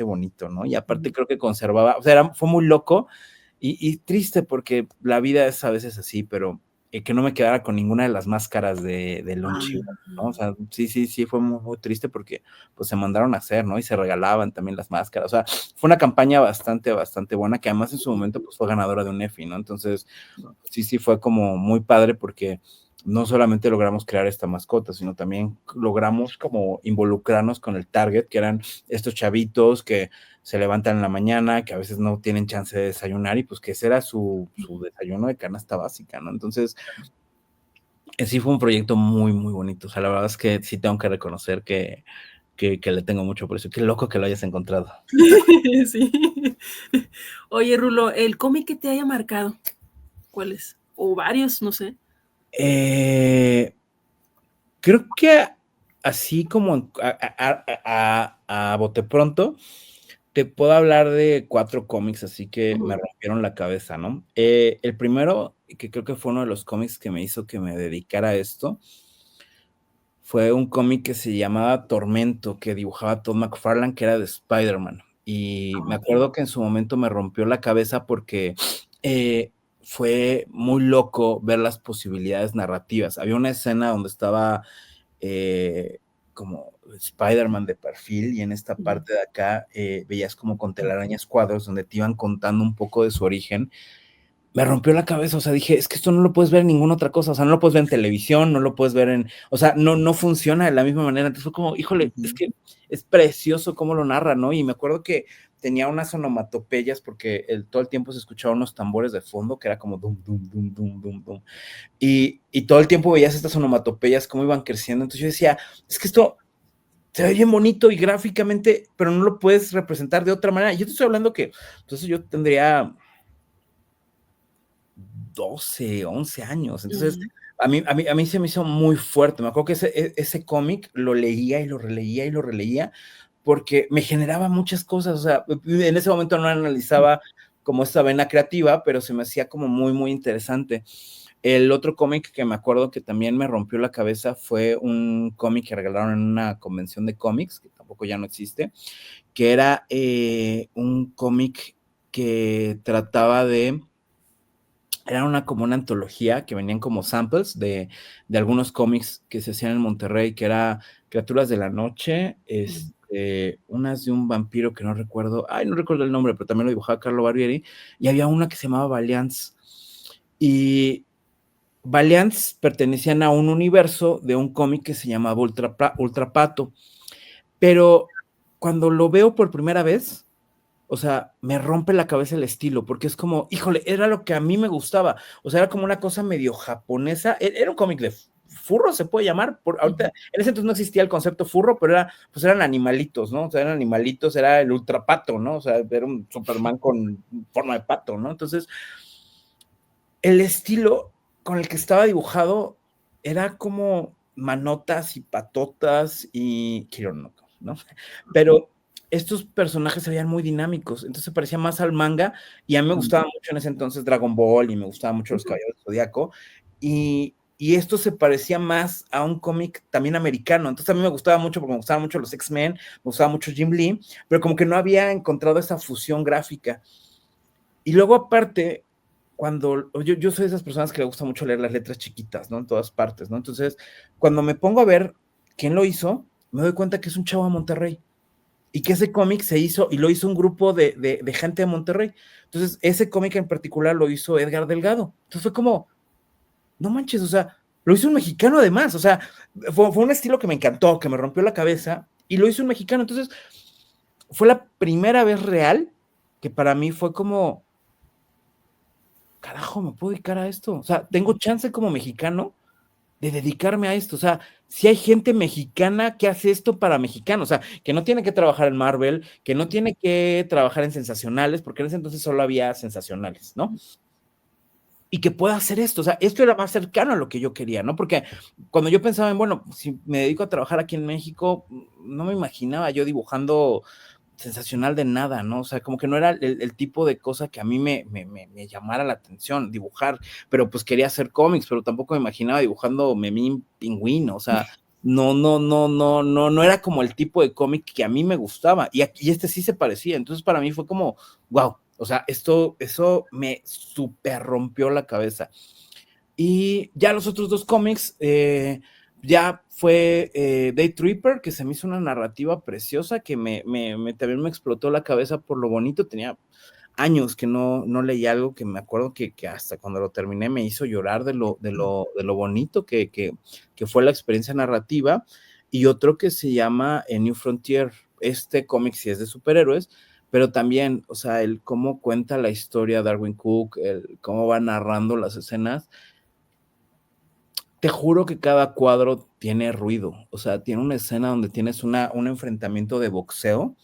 bonito, ¿no? Y aparte creo que conservaba, o sea, fue muy loco y triste porque la vida es a veces así, pero que no me quedara con ninguna de las máscaras de Lonchibón, ¿no? O sea, sí, fue muy, muy triste porque pues se mandaron a hacer, ¿no? Y se regalaban también las máscaras, o sea, fue una campaña bastante buena que además en su momento pues fue ganadora de un EFI, ¿no? Entonces, sí fue como muy padre porque no solamente logramos crear esta mascota, sino también logramos como involucrarnos con el target, que eran estos chavitos que se levantan en la mañana, que a veces no tienen chance de desayunar y pues que ese era su desayuno de canasta básica, ¿no? Entonces, sí fue un proyecto muy, muy bonito. O sea, la verdad es que sí tengo que reconocer que le tengo mucho precio. Qué loco que lo hayas encontrado. Sí. Oye, Rulo, ¿el cómic que te haya marcado? ¿Cuál es? O varios, no sé. Creo que así como a bote pronto, te puedo hablar de 4 cómics, así que me rompieron la cabeza, ¿no? El primero, que creo que fue uno de los cómics que me hizo que me dedicara a esto, fue un cómic que se llamaba Tormento, que dibujaba Todd McFarlane, que era de Spider-Man. Y me acuerdo que en su momento me rompió la cabeza porque fue muy loco ver las posibilidades narrativas. Había una escena donde estaba como Spider-Man de perfil y en esta parte de acá veías como con telarañas cuadros donde te iban contando un poco de su origen. Me rompió la cabeza, o sea, dije, es que esto no lo puedes ver en ninguna otra cosa, o sea, no lo puedes ver en televisión, no lo puedes ver o sea, no funciona de la misma manera. Entonces fue como, híjole, es que es precioso cómo lo narra, ¿no? Y me acuerdo que tenía unas onomatopeyas porque todo el tiempo se escuchaban unos tambores de fondo que era como dum, dum, dum, dum, dum, dum. Y todo el tiempo veías estas onomatopeyas cómo iban creciendo. Entonces yo decía, es que esto se ve bien bonito y gráficamente, pero no lo puedes representar de otra manera. Y yo te estoy hablando que, entonces yo tendría 12, 11 años. Entonces, a mí se me hizo muy fuerte. Me acuerdo que ese cómic lo leía y lo releía y lo releía porque me generaba muchas cosas. O sea, en ese momento no analizaba como esta vena creativa, pero se me hacía como muy, muy interesante. El otro cómic que me acuerdo que también me rompió la cabeza fue un cómic que regalaron en una convención de cómics, que tampoco ya no existe, que era un cómic que trataba de... Era como una antología que venían como samples de algunos cómics que se hacían en Monterrey, que era Criaturas de la Noche, unas de un vampiro que no recuerdo el nombre, pero también lo dibujaba Carlo Barbieri, y había una que se llamaba Valiance. Y Valiance pertenecían a un universo de un cómic que se llamaba Ultra Pato. Pero cuando lo veo por primera vez, o sea, me rompe la cabeza el estilo, porque es como, híjole, era lo que a mí me gustaba. O sea, era como una cosa medio japonesa. Era un cómic de furro, se puede llamar. Ahorita, en ese entonces no existía el concepto furro, pero pues eran animalitos, ¿no? O sea, eran animalitos, era el ultrapato, ¿no? O sea, era un Superman con forma de pato, ¿no? Entonces, el estilo con el que estaba dibujado era como manotas y patotas y Kironoko, ¿no? Pero estos personajes se veían muy dinámicos, entonces se parecía más al manga, y a mí me gustaba mucho en ese entonces Dragon Ball, y me gustaban mucho los Caballeros del Zodiaco, y y esto se parecía más a un cómic también americano. Entonces a mí me gustaba mucho, porque me gustaban mucho los X-Men, me gustaba mucho Jim Lee, pero como que no había encontrado esa fusión gráfica. Y luego aparte, cuando yo soy de esas personas que le gusta mucho leer las letras chiquitas, ¿no? En todas partes, ¿no? Entonces, cuando me pongo a ver quién lo hizo, me doy cuenta que es un chavo de Monterrey y que ese cómic se hizo y lo hizo un grupo de gente de Monterrey. Entonces, ese cómic en particular lo hizo Edgar Delgado. Entonces fue como, no manches, o sea, lo hizo un mexicano además, o sea, fue un estilo que me encantó, que me rompió la cabeza y lo hizo un mexicano. Entonces, fue la primera vez real que para mí fue como, carajo, me puedo dedicar a esto. O sea, tengo chance como mexicano de dedicarme a esto. O sea, si hay gente mexicana que hace esto para mexicanos, o sea, que no tiene que trabajar en Marvel, que no tiene que trabajar en sensacionales, porque en ese entonces solo había sensacionales, ¿no? Y que pueda hacer esto. O sea, esto era más cercano a lo que yo quería, ¿no? Porque cuando yo pensaba en, bueno, si me dedico a trabajar aquí en México, no me imaginaba yo dibujando sensacional de nada, ¿no? O sea, como que no era el tipo de cosa que a mí me llamara la atención, dibujar, pero pues quería hacer cómics, pero tampoco me imaginaba dibujando Memín Pingüino, o sea, no era como el tipo de cómic que a mí me gustaba, y este sí se parecía, entonces para mí fue como, wow, o sea, eso me súper rompió la cabeza. Y ya los otros dos cómics, ya fue Day Tripper, que se me hizo una narrativa preciosa, que también me explotó la cabeza por lo bonito. Tenía años que no leía algo que me acuerdo que hasta cuando lo terminé me hizo llorar de lo bonito que fue la experiencia narrativa. Y otro que se llama New Frontier. Este cómic sí es de superhéroes, pero también, o sea, el cómo cuenta la historia Darwin Cook, el cómo va narrando las escenas. Te juro que cada cuadro tiene ruido, o sea, tiene una escena donde tienes un enfrentamiento de boxeo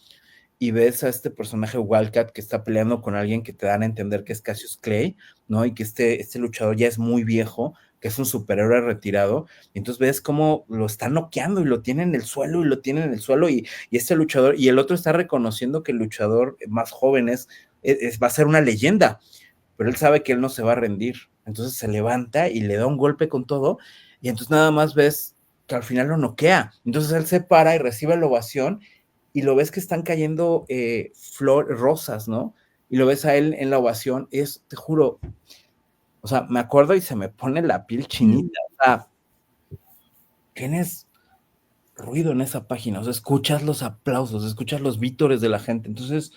y ves a este personaje Wildcat que está peleando con alguien que te dan a entender que es Cassius Clay, ¿no? Y que este luchador ya es muy viejo, que es un superhéroe retirado, y entonces ves cómo lo está noqueando y lo tiene en el suelo y lo tiene en el suelo y este luchador, y el otro está reconociendo que el luchador más joven va a ser una leyenda, pero él sabe que él no se va a rendir. Entonces se levanta y le da un golpe con todo, y entonces nada más ves que al final lo noquea. Entonces él se para y recibe la ovación, y lo ves que están cayendo rosas, ¿no? Y lo ves a él en la ovación, te juro, o sea, me acuerdo y se me pone la piel chinita, o sea, tienes ruido en esa página, o sea, escuchas los aplausos, escuchas los vítores de la gente, entonces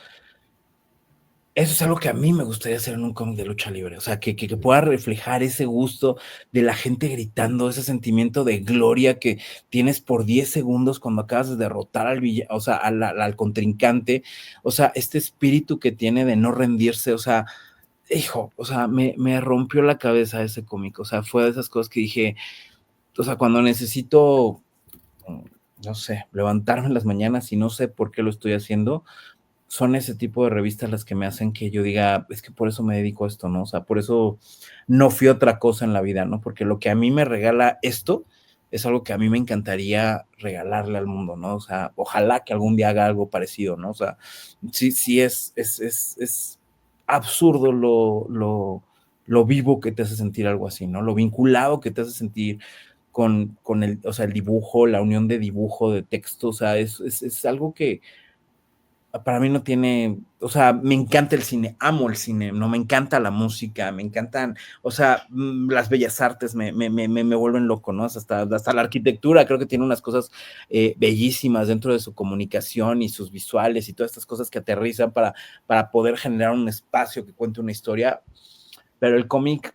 eso es algo que a mí me gustaría hacer en un cómic de lucha libre, o sea, que pueda reflejar ese gusto de la gente gritando, ese sentimiento de gloria que tienes por 10 segundos cuando acabas de derrotar o sea, al contrincante, o sea, este espíritu que tiene de no rendirse, o sea, hijo, o sea, me rompió la cabeza ese cómic, o sea, fue de esas cosas que dije, o sea, cuando necesito, no sé, levantarme en las mañanas y no sé por qué lo estoy haciendo, son ese tipo de revistas las que me hacen que yo diga, es que por eso me dedico a esto, ¿no? O sea, por eso no fui otra cosa en la vida, ¿no? Porque lo que a mí me regala esto es algo que a mí me encantaría regalarle al mundo, ¿no? O sea, ojalá que algún día haga algo parecido, ¿no? O sea, sí es absurdo lo vivo que te hace sentir algo así, ¿no? Lo vinculado que te hace sentir con el, o sea, el dibujo, la unión de dibujo, de texto, o sea, es algo que para mí no tiene, o sea, me encanta el cine, amo el cine, no me encanta la música, me encantan, o sea, las bellas artes me vuelven loco, ¿no? Hasta la arquitectura creo que tiene unas cosas bellísimas dentro de su comunicación y sus visuales y todas estas cosas que aterrizan para poder generar un espacio que cuente una historia, pero el cómic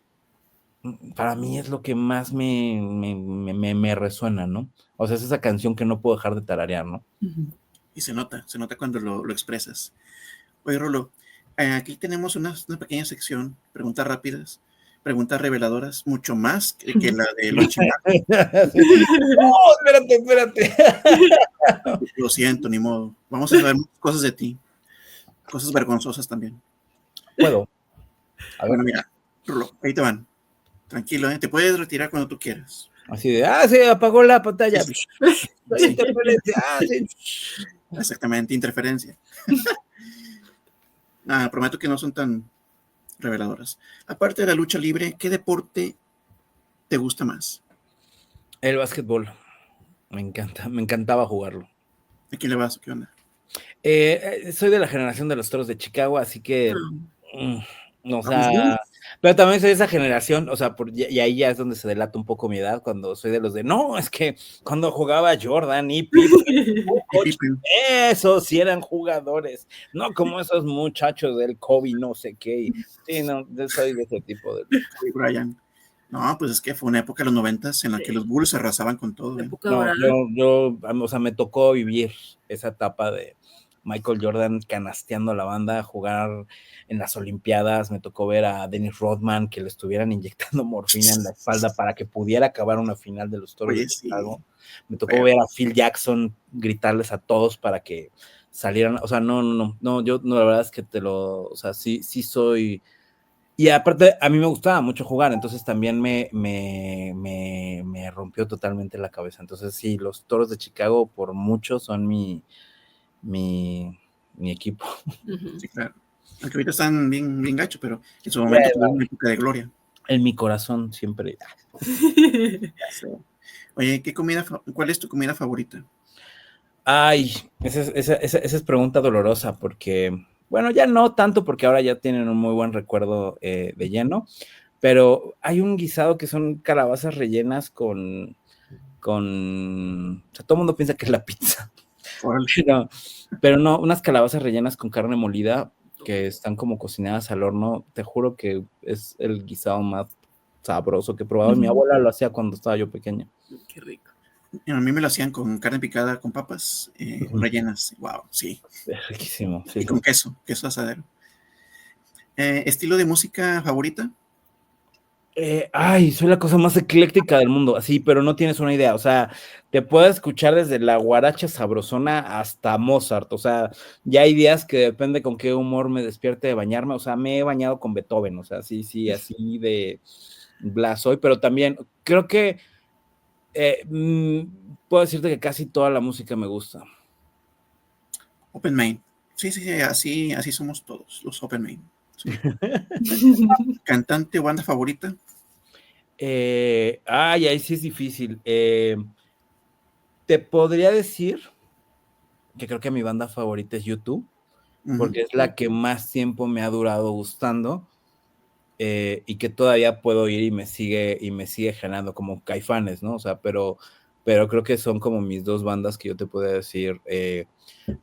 para mí es lo que más me resuena, ¿no? O sea, es esa canción que no puedo dejar de tararear, ¿no? Y se nota cuando lo expresas. Oye, Rolo, aquí tenemos una pequeña sección, preguntas rápidas, preguntas reveladoras, mucho más que la de los chimacos. ¡Oh, espérate! Lo siento, ni modo. Vamos a saber cosas de ti, cosas vergonzosas también. Puedo. A ver. Bueno, mira, Rolo, ahí te van. Tranquilo, te puedes retirar cuando tú quieras. Así de, se apagó la pantalla. Sí. Interferencia. Sí. Exactamente, interferencia. Prometo que no son tan reveladoras. Aparte de la lucha libre, ¿qué deporte te gusta más? El básquetbol. Me encantaba jugarlo. ¿A quién le vas? ¿Qué onda? Soy de la generación de los Toros de Chicago, así que, o Vamos sea, bien. pero también soy de esa generación, o sea, y ahí ya es donde se delata un poco mi edad, cuando soy de los de, no, es que cuando jugaba Jordan y Pippen, Y Pippen. esos sí eran jugadores, no como esos muchachos del Kobe, no sé qué. Sí, no, yo soy de ese tipo de... Kobe Bryant. No, pues es que fue una época de los 90 en la que los Bulls arrasaban con todo. Época No, dorada. o sea, me tocó vivir esa etapa de Michael Jordan canasteando a la banda, jugar en las Olimpiadas, me tocó ver a Dennis Rodman que le estuvieran inyectando morfina en la espalda para que pudiera acabar una final de los Toros Oye, de Chicago. sí. Me tocó ver a Phil Jackson gritarles a todos para que salieran, o sea, no, yo no, la verdad es que o sea, sí soy... Y aparte, a mí me gustaba mucho jugar, entonces también me rompió totalmente la cabeza. Entonces, sí, los Toros de Chicago por mucho son mi equipo. Sí, claro. Aunque ahorita están bien gachos, pero en su momento tuvieron una época de gloria. En mi corazón siempre. Oye, ¿cuál es tu comida favorita? Ay, esa es pregunta dolorosa porque, bueno, ya no tanto porque ahora ya tienen un muy buen recuerdo de lleno, pero hay un guisado que son calabazas rellenas con o sea, todo el mundo piensa que es la pizza, pero no, unas calabazas rellenas con carne molida que están como cocinadas al horno, te juro que es el guisado más sabroso que he probado. Mi abuela lo hacía cuando estaba yo pequeña. Qué rico. A mí me lo hacían con carne picada con papas rellenas. Wow, sí. Es riquísimo. Sí, y con queso asadero. ¿Estilo de música favorita? Soy la cosa más ecléctica del mundo, así, pero no tienes una idea, o sea, te puedo escuchar desde la guaracha sabrosona hasta Mozart, o sea, ya hay días que depende con qué humor me despierte de bañarme, o sea, me he bañado con Beethoven, o sea, sí, así de bla soy, pero también creo que puedo decirte que casi toda la música me gusta. Open Main. Sí, así somos todos, los Open Main. Sí. ¿Cantante o banda favorita? Ahí sí es difícil. Te podría decir que creo que mi banda favorita es U2, porque es la que más tiempo me ha durado gustando y que todavía puedo ir y me sigue generando como Caifanes, ¿no? O sea, pero creo que son como mis dos bandas que yo te puedo decir,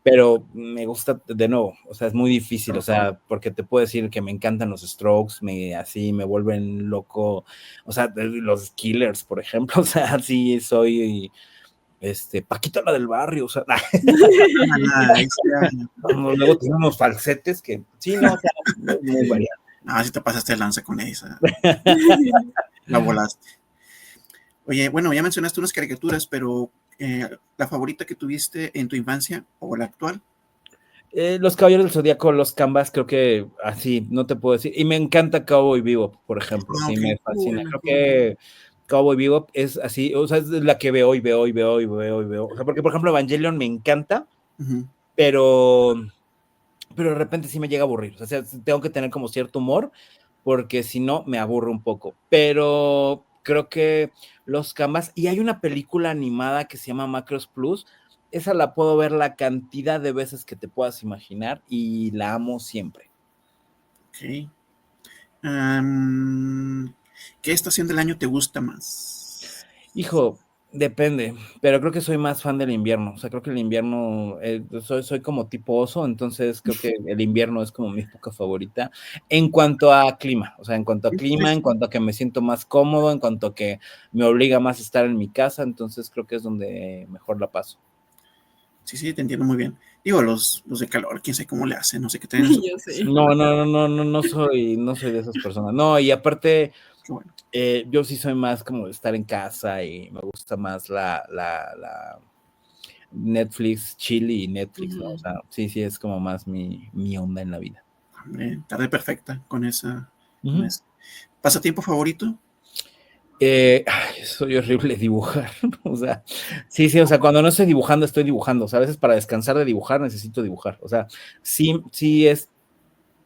pero me gusta de nuevo, o sea, es muy difícil, o sea, porque te puedo decir que me encantan los Strokes, me vuelven loco, o sea, los Killers, por ejemplo, o sea, así soy... Paquito la del barrio, o sea, luego tenemos falsetes que, sí, no, o sea, muy variado. No, si te pasaste de lanza con esa. La volaste. Oye, bueno, ya mencionaste unas caricaturas, pero ¿la favorita que tuviste en tu infancia o la actual? Los Caballeros del Zodíaco, los Canvas, creo que así, no te puedo decir. Y me encanta Cowboy Bebop, por ejemplo, sí, me fascina. Creo que Cowboy Bebop es así, o sea, es la que veo. O sea, porque, por ejemplo, Evangelion me encanta, pero de repente sí me llega a aburrir. O sea, tengo que tener como cierto humor, porque si no, me aburre un poco. Pero creo que los Canvas, y hay una película animada que se llama Macros Plus, esa la puedo ver la cantidad de veces que te puedas imaginar y la amo siempre. Ok. ¿Qué estación del año te gusta más? Hijo, depende, pero creo que soy más fan del invierno. O sea, creo que el invierno, soy como tipo oso, entonces creo que el invierno es como mi época favorita en cuanto a clima. O sea, en cuanto a clima, en cuanto a que me siento más cómodo, en cuanto a que me obliga más a estar en mi casa, entonces creo que es donde mejor la paso. Sí, te entiendo muy bien. Digo, los de calor, quién sabe cómo le hacen, no sé qué tienen. No soy de esas personas. No, y aparte, bueno. Yo sí soy más como de estar en casa y me gusta más la Netflix, chill y Netflix, ¿no? O sea, sí, es como más mi onda en la vida. Hombre, tarde perfecta con esa. ¿Pasatiempo favorito? Soy horrible dibujar, o sea, sí, o sea, cuando no estoy dibujando, estoy dibujando, o sea, a veces para descansar de dibujar necesito dibujar, o sea, sí es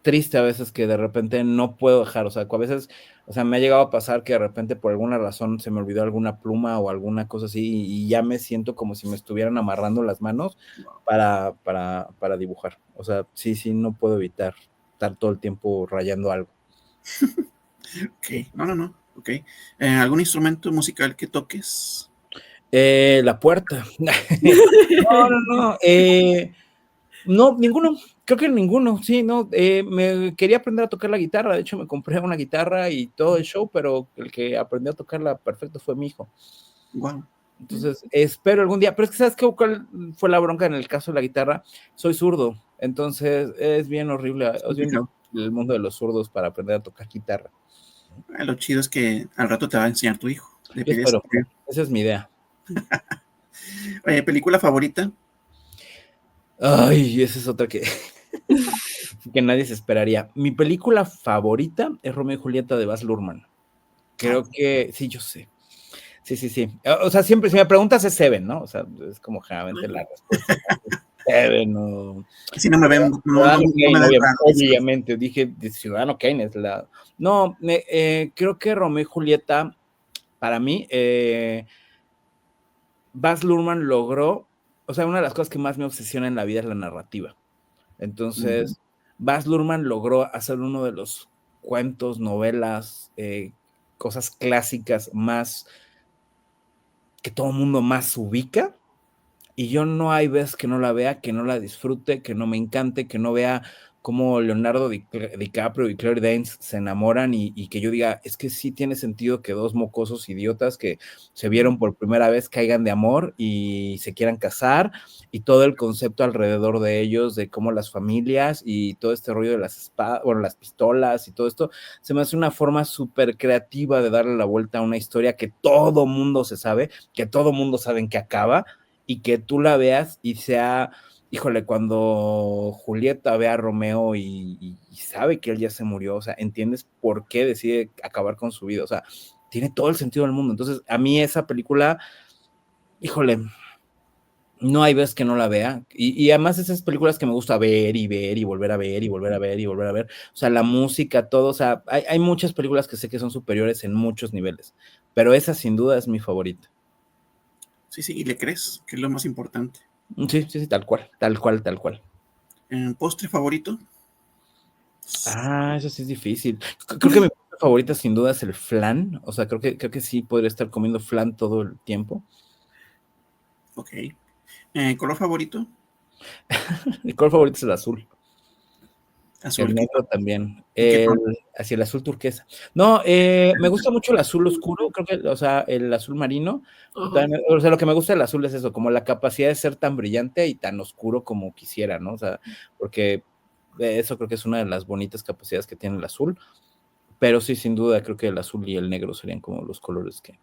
triste a veces que de repente no puedo dejar, o sea, que a veces, o sea, me ha llegado a pasar que de repente por alguna razón se me olvidó alguna pluma o alguna cosa así y ya me siento como si me estuvieran amarrando las manos para dibujar. O sea, sí, no puedo evitar estar todo el tiempo rayando algo. Ok, no, ok. ¿Algún instrumento musical que toques? La puerta. No. No, ninguno. Creo que ninguno. Sí, no. Me quería aprender a tocar la guitarra. De hecho, me compré una guitarra y todo el show, pero el que aprendió a tocarla perfecto fue mi hijo. Wow. Entonces, espero algún día. Pero es que, ¿sabes cuál fue la bronca en el caso de la guitarra? Soy zurdo. Entonces, es bien horrible. Es bien difícil el mundo de los zurdos para aprender a tocar guitarra. Lo chido es que al rato te va a enseñar tu hijo. Yo espero. Esa es mi idea. ¿Película favorita? Ay, esa es otra que nadie se esperaría. Mi película favorita es Romeo y Julieta de Baz Luhrmann. Creo que, sí, yo sé. Sí. O sea, siempre, si me preguntas, es Seven, ¿no? O sea, es como generalmente la respuesta. Seven o... Si no me ven, Ciudadano no Kane, me ven obviamente. Dije, Ciudadano Kane es la... No, creo que Romeo y Julieta, para mí, Baz Luhrmann logró... O sea, una de las cosas que más me obsesiona en la vida es la narrativa. Entonces, Baz Luhrmann logró hacer uno de los cuentos, novelas, cosas clásicas más que todo el mundo más ubica, y yo no hay vez que no la vea, que no la disfrute, que no me encante, que no vea cómo Leonardo DiCaprio y Claire Danes se enamoran y que yo diga, es que sí tiene sentido que dos mocosos idiotas que se vieron por primera vez caigan de amor y se quieran casar, y todo el concepto alrededor de ellos, de cómo las familias y todo este rollo de las espadas, bueno, las pistolas y todo esto, se me hace una forma súper creativa de darle la vuelta a una historia que todo mundo se sabe, que todo mundo sabe en qué acaba, y que tú la veas y sea, híjole, cuando Julieta ve a Romeo y sabe que él ya se murió, o sea, entiendes por qué decide acabar con su vida, o sea, tiene todo el sentido del mundo. Entonces, a mí esa película, híjole, no hay veces que no la vea, y además esas películas que me gusta ver y ver y volver a ver y volver a ver y volver a ver, o sea, la música, todo, o sea, hay muchas películas que sé que son superiores en muchos niveles, pero esa sin duda es mi favorita. Sí, y le crees, que es lo más importante. Sí, tal cual. ¿Postre favorito? Eso sí es difícil. Creo que mi postre favorita sin duda es el flan, o sea, creo que sí podría estar comiendo flan todo el tiempo. Ok. ¿Color favorito? Mi color favorito es el azul. Azul. El negro también. ¿Qué Hacia el azul turquesa. No, me gusta mucho el azul oscuro, creo que, o sea, el azul marino. También, o sea, lo que me gusta del azul es eso, como la capacidad de ser tan brillante y tan oscuro como quisiera, ¿no? O sea, porque eso creo que es una de las bonitas capacidades que tiene el azul. Pero sí, sin duda, creo que el azul y el negro serían como los colores que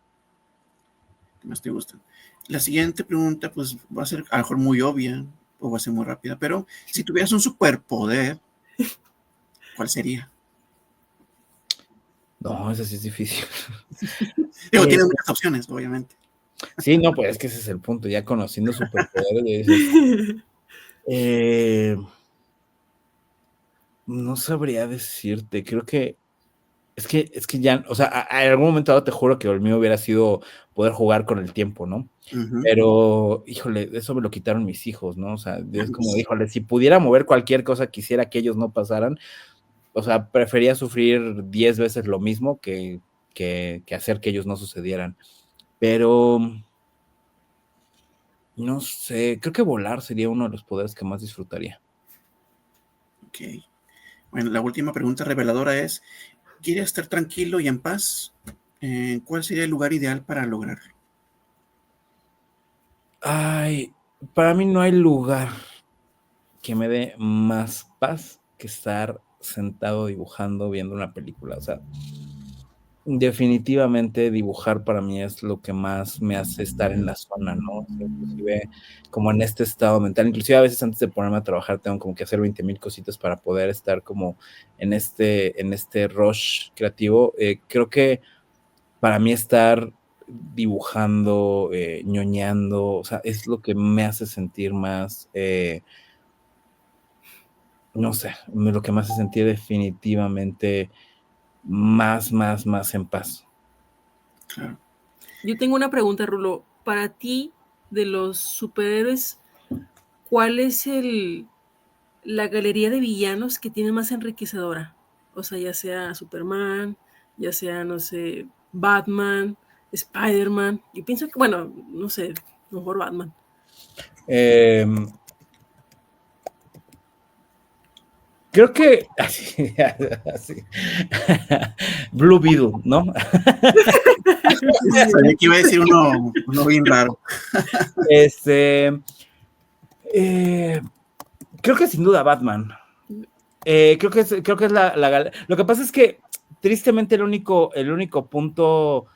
más te gustan. La siguiente pregunta, pues, va a ser a lo mejor muy obvia o va a ser muy rápida, pero si tuvieras un superpoder, ¿cuál sería? No, eso sí es difícil. Tienes muchas opciones, obviamente. Sí, no, pues es que ese es el punto, ya conociendo superpoderes, no sabría decirte, creo que es que ya, o sea, en algún momento dado te juro que el mío hubiera sido poder jugar con el tiempo, ¿no? Pero, híjole, eso me lo quitaron mis hijos, ¿no? O sea, es como, híjole, si pudiera mover cualquier cosa, quisiera que ellos no pasaran, o sea, prefería sufrir 10 veces lo mismo que hacer que ellos no sucedieran. Pero, no sé, creo que volar sería uno de los poderes que más disfrutaría. Ok. Bueno, la última pregunta reveladora es, ¿quieres estar tranquilo y en paz? ¿Cuál sería el lugar ideal para lograrlo? Ay, para mí no hay lugar que me dé más paz que estar sentado dibujando, viendo una película. O sea, definitivamente dibujar para mí es lo que más me hace estar en la zona, ¿no? Inclusive como en este estado mental, inclusive a veces antes de ponerme a trabajar tengo como que hacer 20,000 cositas para poder estar como en este rush creativo. Creo que para mí estar dibujando, ñoñando, o sea, es lo que me hace sentir más no sé, lo que más se sentía definitivamente más en paz. Claro. Yo tengo una pregunta, Rulo. Para ti, de los superhéroes, ¿cuál es la galería de villanos que tiene más enriquecedora? O sea, ya sea Superman, ya sea, no sé, Batman, Spider-Man. Yo pienso que, bueno, no sé, mejor Batman. Creo que así, Blue Beetle, ¿no? Sabía que iba a decir uno bien raro. Creo que sin duda Batman. Creo que es lo que pasa es que tristemente el único punto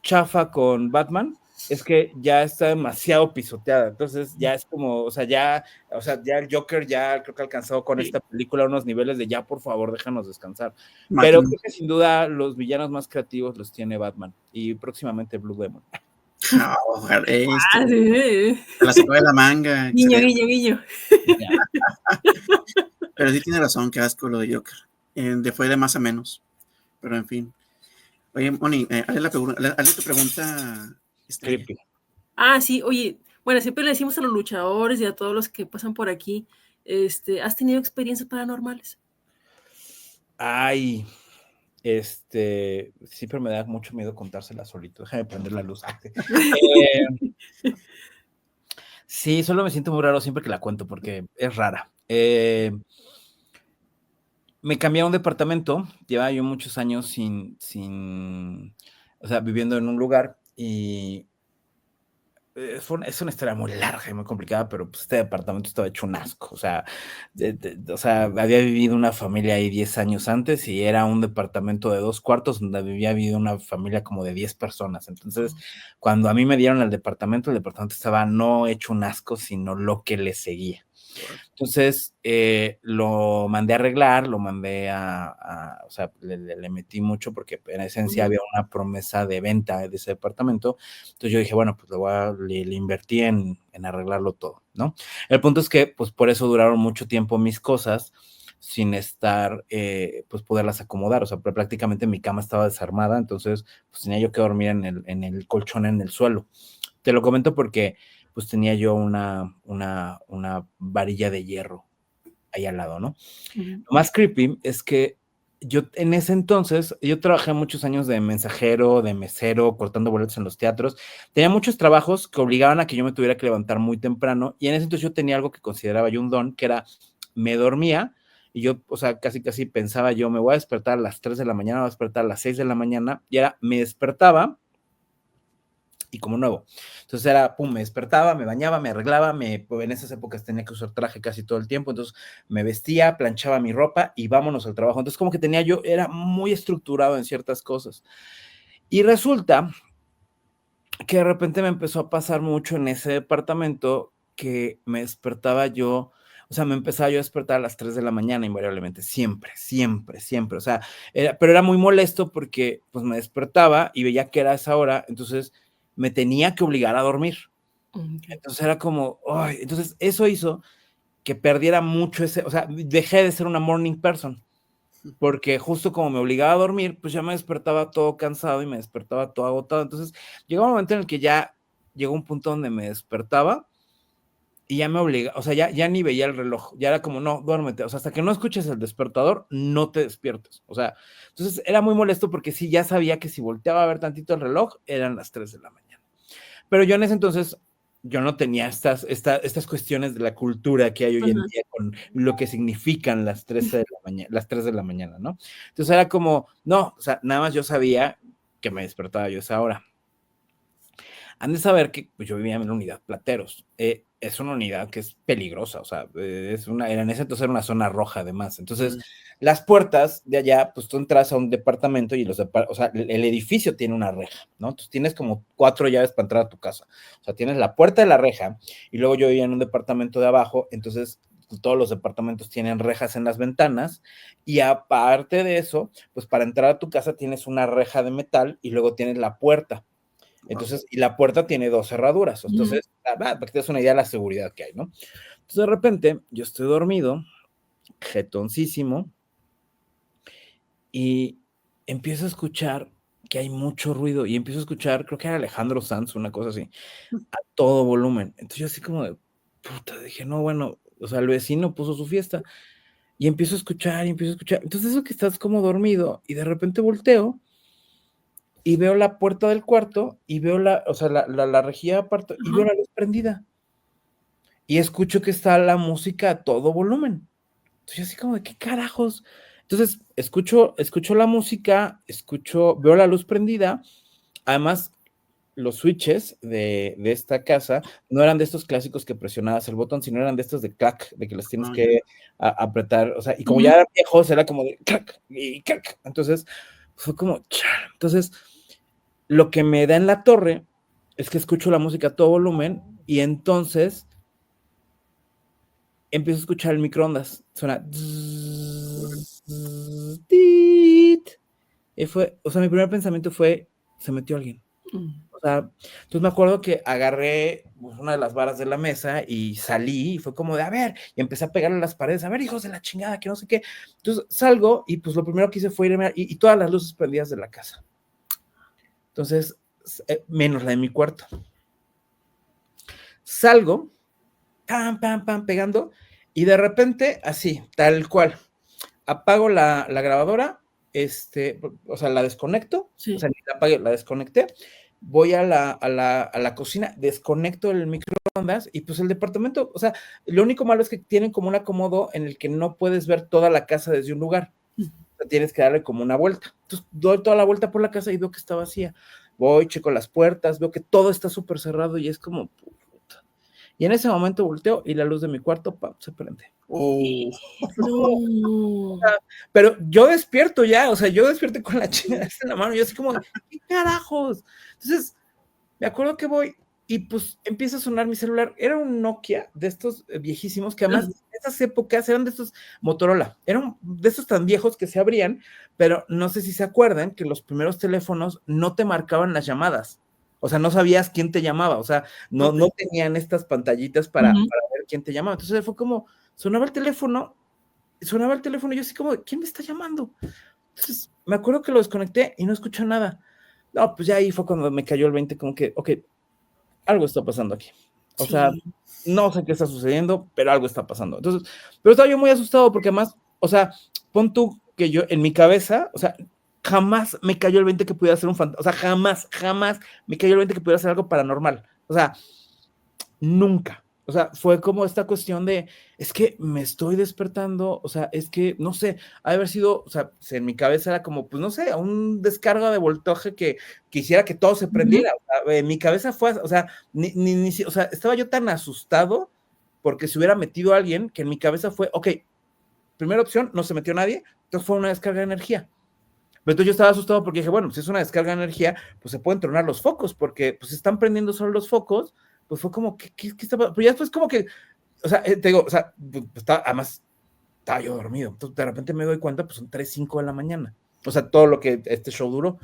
chafa con Batman es que ya está demasiado pisoteada, entonces ya es como, o sea, ya el Joker ya creo que ha alcanzado con esta película unos niveles de ya, por favor, déjanos descansar. Pero creo que sin duda los villanos más creativos los tiene Batman y próximamente Blue Demon. No, la sacó de la manga. Guiño. Pero sí tiene razón, qué asco lo de Joker. Fue de más a menos. Pero en fin. Oye, Moni, hazle tu pregunta. Creepy. Sí, oye, bueno, siempre le decimos a los luchadores y a todos los que pasan por aquí, ¿has tenido experiencias paranormales? Ay, siempre me da mucho miedo contársela solito. Déjame prender la luz. Sí, solo me siento muy raro siempre que la cuento porque es rara. Me cambié a un departamento, llevaba yo muchos años o sea, viviendo en un lugar y es una historia muy larga y muy complicada, pero pues este departamento estaba hecho un asco, o sea, había vivido una familia ahí 10 años antes y era un departamento de 2 cuartos donde había vivido una familia como de 10 personas, entonces cuando a mí me dieron el departamento estaba no hecho un asco, sino lo que le seguía. Entonces, lo mandé a arreglar, lo mandé o sea, le metí mucho porque en esencia había una promesa de venta de ese departamento. Entonces yo dije, bueno, pues le invertí en arreglarlo todo, ¿no? El punto es que, pues por eso duraron mucho tiempo mis cosas sin estar, pues poderlas acomodar, o sea, prácticamente mi cama estaba desarmada, entonces, pues tenía yo que dormir en el colchón en el suelo. Te lo comento porque pues tenía yo una varilla de hierro ahí al lado, ¿no? Lo más creepy es que yo en ese entonces, yo trabajé muchos años de mensajero, de mesero, cortando boletos en los teatros. Tenía muchos trabajos que obligaban a que yo me tuviera que levantar muy temprano y en ese entonces yo tenía algo que consideraba yo un don, que era, me dormía y yo, o sea, casi pensaba yo, me voy a despertar a las 3 de la mañana, me voy a despertar a las 6 de la mañana y me despertaba y como nuevo. Entonces era, pum, me despertaba, me bañaba, me arreglaba, en esas épocas tenía que usar traje casi todo el tiempo, entonces me vestía, planchaba mi ropa y vámonos al trabajo. Entonces como que era muy estructurado en ciertas cosas. Y resulta que de repente me empezó a pasar mucho en ese departamento que me despertaba yo, o sea, me empezaba yo a despertar a las 3 de la mañana invariablemente, siempre, o sea, pero era muy molesto porque pues me despertaba y veía que era esa hora, entonces me tenía que obligar a dormir. Entonces era como, ay, entonces eso hizo que perdiera mucho o sea, dejé de ser una morning person, porque justo como me obligaba a dormir, pues ya me despertaba todo cansado y me despertaba todo agotado. Entonces llegó un momento en el que ya llegó un punto donde me despertaba y ya me obligaba, o sea, ya ni veía el reloj, ya era como, no, duérmete, o sea, hasta que no escuches el despertador, no te despiertes, o sea, entonces era muy molesto porque sí, ya sabía que si volteaba a ver tantito el reloj, eran las 3 de la mañana. Pero yo en ese entonces, yo no tenía estas cuestiones de la cultura que hay hoy en día con lo que significan las 3 de la mañana, ¿no? Entonces era como, no, o sea, nada más yo sabía que me despertaba yo a esa hora. Han de saber que pues, yo vivía en la unidad Plateros. Es una unidad que es peligrosa, o sea, en ese entonces era una zona roja además. Entonces, las puertas de allá, pues tú entras a un departamento y o sea, el edificio tiene una reja, ¿no? Entonces tienes como 4 llaves para entrar a tu casa. O sea, tienes la puerta de la reja y luego yo vivía en un departamento de abajo, entonces todos los departamentos tienen rejas en las ventanas y aparte de eso, pues para entrar a tu casa tienes una reja de metal y luego tienes la puerta. Entonces, y la puerta tiene 2 cerraduras. Entonces, para que te des una idea de la seguridad que hay, ¿no? Entonces, de repente, yo estoy dormido jetoncísimo, y empiezo a escuchar que hay mucho ruido, y empiezo a escuchar, creo que era Alejandro Sanz, una cosa así, a todo volumen. Entonces yo así como de, puta, dije, no, bueno, o sea, el vecino puso su fiesta, y empiezo a escuchar, y empiezo a escuchar. Entonces eso que estás como dormido, y de repente volteo, y veo la puerta del cuarto, y veo o sea, la rejilla aparte, y veo la luz prendida, y escucho que está la música a todo volumen. Entonces yo así como de, ¿qué carajos? Entonces escucho la música, veo la luz prendida. Además, los switches de esta casa no eran de estos clásicos que presionabas el botón, sino eran de estos de clac, de que los tienes que apretar, o sea, y como ya eran viejos, era como de clac y clac. Entonces fue como, entonces lo que me da en la torre es que escucho la música a todo volumen, y entonces empiezo a escuchar el microondas, suena y fue, o sea, mi primer pensamiento fue, se metió alguien. O sea, entonces me acuerdo que agarré una de las varas de la mesa y salí, y fue como de, a ver, y empecé a pegarle a las paredes, a ver, hijos de la chingada, que no sé qué. Entonces salgo, y pues lo primero que hice fue irme, y todas las luces prendidas de la casa. Entonces, menos la de mi cuarto. Salgo, pam, pam, pam, pegando, y de repente, así, tal cual, apago la grabadora, o sea, la desconecto, o sea, ni la apagué, la desconecté, voy a la cocina, desconecto el microondas, y pues el departamento, o sea, lo único malo es que tienen como un acomodo en el que no puedes ver toda la casa desde un lugar, o sea, tienes que darle como una vuelta. Entonces doy toda la vuelta por la casa y veo que está vacía. Voy, checo las puertas, veo que todo está súper cerrado, y es como, puta. Y en ese momento volteo, y la luz de mi cuarto, ¡pam!, se prende. No. Pero yo despierto ya, o sea, yo despierto con la chingada en la mano, yo así como, ¿qué carajos? Entonces, me acuerdo que voy, y pues empieza a sonar mi celular. Era un Nokia de estos viejísimos, que además en esas épocas eran de estos Motorola, eran de estos tan viejos que se abrían, pero no sé si se acuerdan que los primeros teléfonos no te marcaban las llamadas, o sea, no sabías quién te llamaba, o sea, no tenían estas pantallitas para ver quién te llamaba. Entonces fue como, sonaba el teléfono, y yo así como, ¿quién me está llamando? Entonces me acuerdo que lo desconecté y no escucho nada. No, pues ya ahí fue cuando me cayó el 20, como que, ok, algo está pasando aquí. O sea, no sé qué está sucediendo, pero algo está pasando. Entonces, pero estaba yo muy asustado, porque además, o sea, pon tú que yo en mi cabeza, o sea, jamás me cayó el 20 que pudiera ser un fantasma, o sea, jamás me cayó el 20 que pudiera ser algo paranormal. O sea, nunca. O sea, fue como esta cuestión de, es que me estoy despertando, o sea, es que, no sé, ha de haber sido, o sea, en mi cabeza era como, pues no sé, un descarga de voltaje que hiciera que todo se prendiera. O sea, en mi cabeza fue, o sea, o sea, estaba yo tan asustado porque se hubiera metido alguien, que en mi cabeza fue, ok, primera opción, no se metió nadie, entonces fue una descarga de energía. Pero entonces yo estaba asustado porque dije, bueno, si es una descarga de energía, pues se pueden tronar los focos, porque pues están prendiendo solo los focos. Pues fue como, ¿qué está pasando? Pero ya después como que, o sea, te digo, o sea, además estaba yo dormido. Entonces de repente me doy cuenta, pues son 3, 5 de la mañana. O sea, todo lo que este show duró.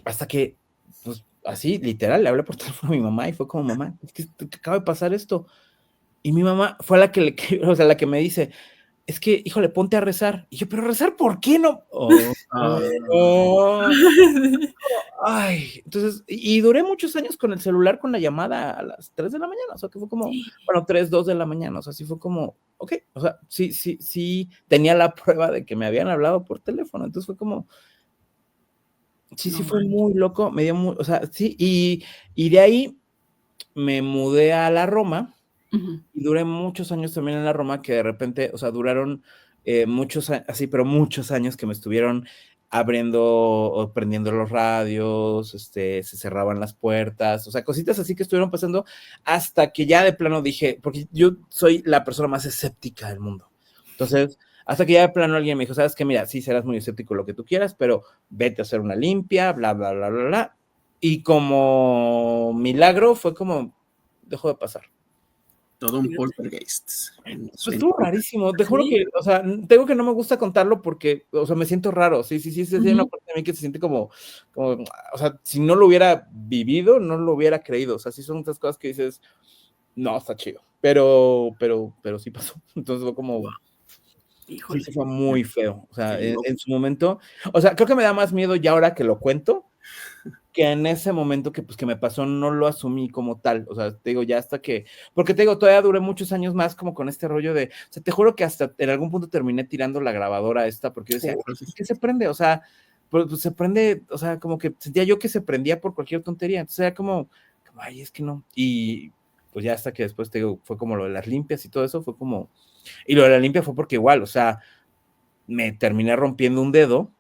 Hasta que, pues así, literal, le hablé por teléfono a mi mamá, y fue como, mamá, es que acaba de pasar esto. Y mi mamá fue la que la que me dice, es que, híjole, ponte a rezar. Y yo, pero rezar, ¿por qué no? Ay, entonces, y duré muchos años con el celular, con la llamada a las 3 de la mañana, o sea, que fue como, bueno, 3, 2 de la mañana, o sea, sí fue como, ok, o sea, sí, tenía la prueba de que me habían hablado por teléfono. Entonces fue como, sí, fue muy loco, me dio muy, o sea, sí, y de ahí me mudé a la Roma, y duré muchos años también en la Roma, que de repente, o sea, duraron muchos años, así, pero muchos años que me estuvieron abriendo o prendiendo los radios, se cerraban las puertas, o sea, cositas así que estuvieron pasando, hasta que ya de plano dije, porque yo soy la persona más escéptica del mundo. Entonces, hasta que ya de plano alguien me dijo, ¿sabes qué? Mira, sí, serás muy escéptico lo que tú quieras, pero vete a hacer una limpia, bla, bla, bla, bla, bla. Y como milagro fue como, dejó de pasar. Todo un poltergeist. Pues estuvo rarísimo, te juro que, o sea, tengo que no me gusta contarlo porque, o sea, me siento raro, sí, hay una parte de mí que se siente como, o sea, si no lo hubiera vivido, no lo hubiera creído. O sea, sí son estas cosas que dices, no, está chido, pero sí pasó. Entonces fue como, Híjole. Sí fue muy feo, o sea, en su momento, o sea, creo que me da más miedo ya ahora que lo cuento, que en ese momento que, pues, que me pasó no lo asumí como tal, o sea, te digo, ya hasta que, porque te digo, todavía duré muchos años más como con este rollo de, o sea, te juro que hasta en algún punto terminé tirando la grabadora esta, porque yo decía, ¿qué se prende? O sea, pues se prende, o sea, como que sentía yo que se prendía por cualquier tontería, entonces era como, ay, es que no, y pues ya hasta que después te digo, fue como lo de las limpias y todo eso, fue como, y lo de la limpia fue porque igual, o sea, me terminé rompiendo un dedo,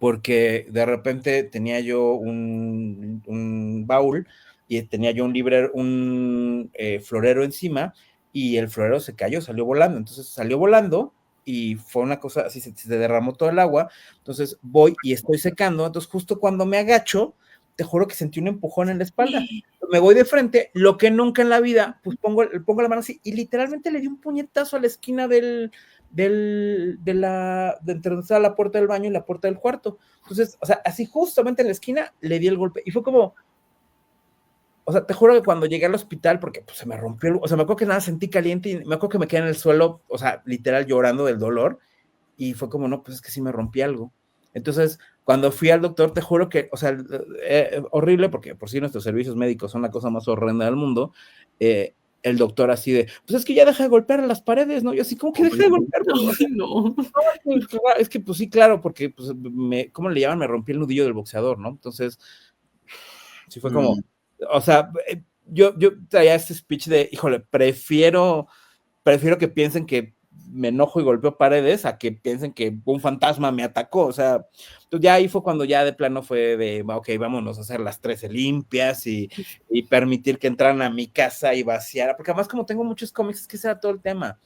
porque de repente tenía yo un baúl y tenía yo un florero encima y el florero se cayó, salió volando, entonces salió volando y fue una cosa así, se derramó todo el agua, entonces voy y estoy secando, entonces justo cuando me agacho, te juro que sentí un empujón en la espalda, me voy de frente, lo que nunca en la vida, pues pongo la mano así y literalmente le di un puñetazo a la esquina de entre donde estaba la puerta del baño y la puerta del cuarto. Entonces, o sea, así justamente en la esquina le di el golpe y fue como, o sea, te juro que cuando llegué al hospital, porque pues se me rompió, o sea, me acuerdo que nada sentí caliente y me acuerdo que me quedé en el suelo, o sea, literal llorando del dolor y fue como, no, pues es que sí me rompí algo. Entonces, cuando fui al doctor, te juro que, o sea, horrible, porque por sí nuestros servicios médicos son la cosa más horrenda del mundo, el doctor así de, pues es que ya deja de golpear a las paredes, ¿no? Yo así, ¿cómo que deja de golpear? O sea, No. es que pues sí, claro, porque pues ¿cómo le llaman? Me rompí el nudillo del boxeador, ¿no? Entonces, sí fue como, o sea, yo traía este speech de, híjole, prefiero que piensen que me enojo y golpeo paredes a que piensen que un fantasma me atacó, o sea, entonces ya ahí fue cuando ya de plano fue de, ok, vámonos a hacer las 13 limpias y permitir que entraran a mi casa y vaciara, porque además como tengo muchos cómics, es que ese era todo el tema,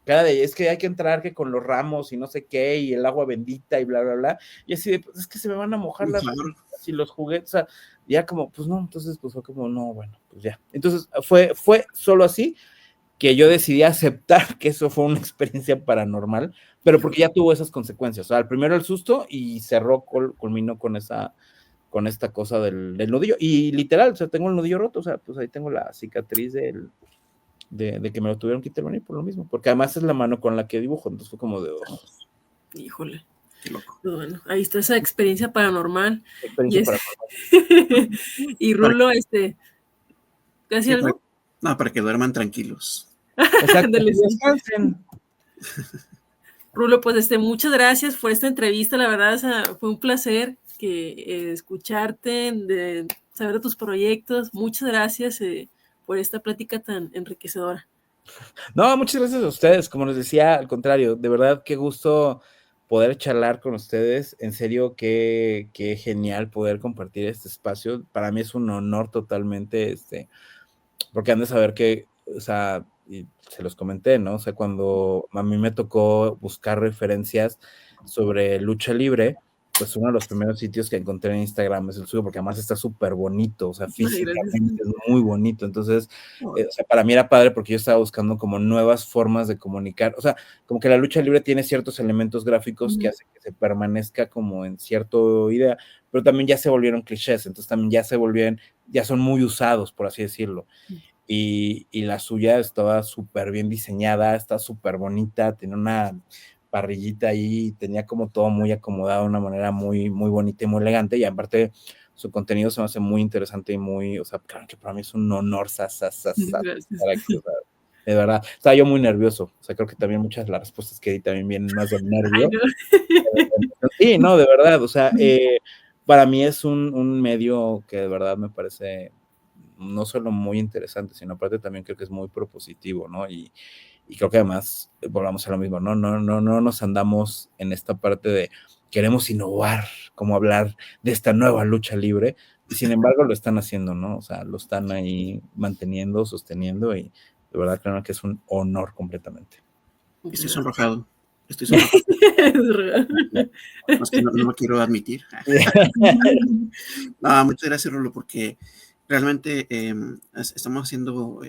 es que hay que entrar que con los ramos y no sé qué, y el agua bendita y bla, bla, bla, y así de, pues es que se me van a mojar las y los juguetes, o sea, ya como, pues no, entonces pues fue como, no, bueno, pues ya, entonces fue solo así, que yo decidí aceptar que eso fue una experiencia paranormal, pero porque ya tuvo esas consecuencias. O sea, primero el susto y culminó con esta cosa del nudillo. Y literal, o sea, tengo el nudillo roto, o sea, pues ahí tengo la cicatriz de que me lo tuvieron que intervenir por lo mismo, porque además es la mano con la que dibujo, entonces fue como de... Oh. Híjole. Qué loco. Bueno, ahí está esa experiencia paranormal. Y Rulo, ¿te hacía algo? No, para que duerman tranquilos. Exacto, descansen. Rulo, pues muchas gracias por esta entrevista, la verdad, o sea, fue un placer escucharte, de saber de tus proyectos. Muchas gracias por esta plática tan enriquecedora. No, muchas gracias a ustedes, como les decía, al contrario, de verdad, qué gusto poder charlar con ustedes, en serio, qué genial poder compartir este espacio, para mí es un honor totalmente, porque han de saber que, o sea, y se los comenté, ¿no? O sea, cuando a mí me tocó buscar referencias sobre lucha libre, pues uno de los primeros sitios que encontré en Instagram es el suyo, porque además está súper bonito, o sea, físicamente es muy bonito, entonces, o sea, para mí era padre porque yo estaba buscando como nuevas formas de comunicar, o sea, como que la lucha libre tiene ciertos elementos gráficos que hacen que se permanezca como en cierta idea, pero también ya se volvieron clichés, entonces también ya son muy usados, por así decirlo. Y la suya estaba súper bien diseñada, está súper bonita, tenía una parrillita ahí, tenía como todo muy acomodado de una manera muy, muy bonita y muy elegante, y aparte su contenido se me hace muy interesante y muy, o sea, claro que para mí es un honor, estar aquí, o sea, de verdad, estaba yo muy nervioso, o sea, creo que también muchas de las respuestas que di también vienen más del nervio. Sí, no, de verdad, o sea, para mí es un medio que de verdad me parece no solo muy interesante, sino aparte también creo que es muy propositivo, ¿no? Y creo que además volvamos a lo mismo, ¿no? No nos andamos en esta parte de queremos innovar, como hablar de esta nueva lucha libre, y sin embargo lo están haciendo, ¿no? O sea, lo están ahí manteniendo, sosteniendo, y de verdad creo que es un honor completamente. Estoy sonrojado. Más que no lo quiero admitir. No, muchas gracias, Rulo, porque realmente estamos haciendo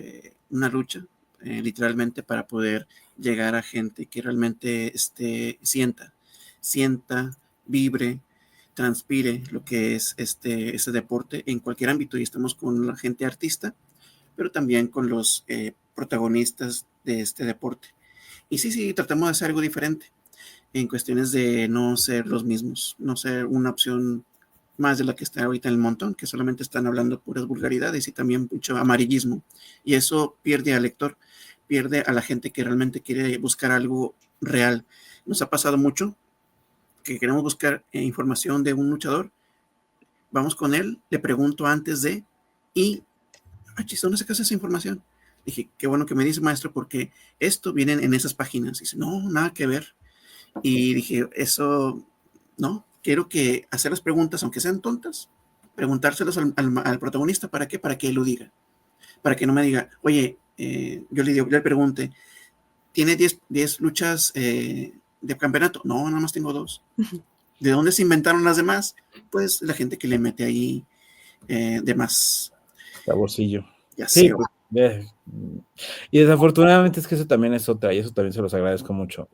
una lucha, literalmente, para poder llegar a gente que realmente sienta, vibre, transpire lo que es este deporte en cualquier ámbito. Y estamos con la gente artista, pero también con los protagonistas de este deporte. Y sí, tratamos de hacer algo diferente en cuestiones de no ser los mismos, no ser una opción más de la que está ahorita en el montón, que solamente están hablando puras vulgaridades y también mucho amarillismo. Y eso pierde al lector, pierde a la gente que realmente quiere buscar algo real. Nos ha pasado mucho que queremos buscar información de un luchador, vamos con él, le pregunto antes de, y, ¿dónde sacas esa información? Dije, qué bueno que me dice, maestro, porque esto viene en esas páginas. Y dice, no, nada que ver. Y dije, eso, no, quiero que hacer las preguntas, aunque sean tontas, preguntárselas al protagonista, ¿para qué? Para que él lo diga. Para que no me diga, oye, yo le pregunte, ¿tiene 10 luchas de campeonato? No, nada más tengo 2. ¿De dónde se inventaron las demás? Pues la gente que le mete ahí de más saborcillo. Ya Sí, sé. pues, y desafortunadamente es que eso también es otra, y eso también se los agradezco mucho.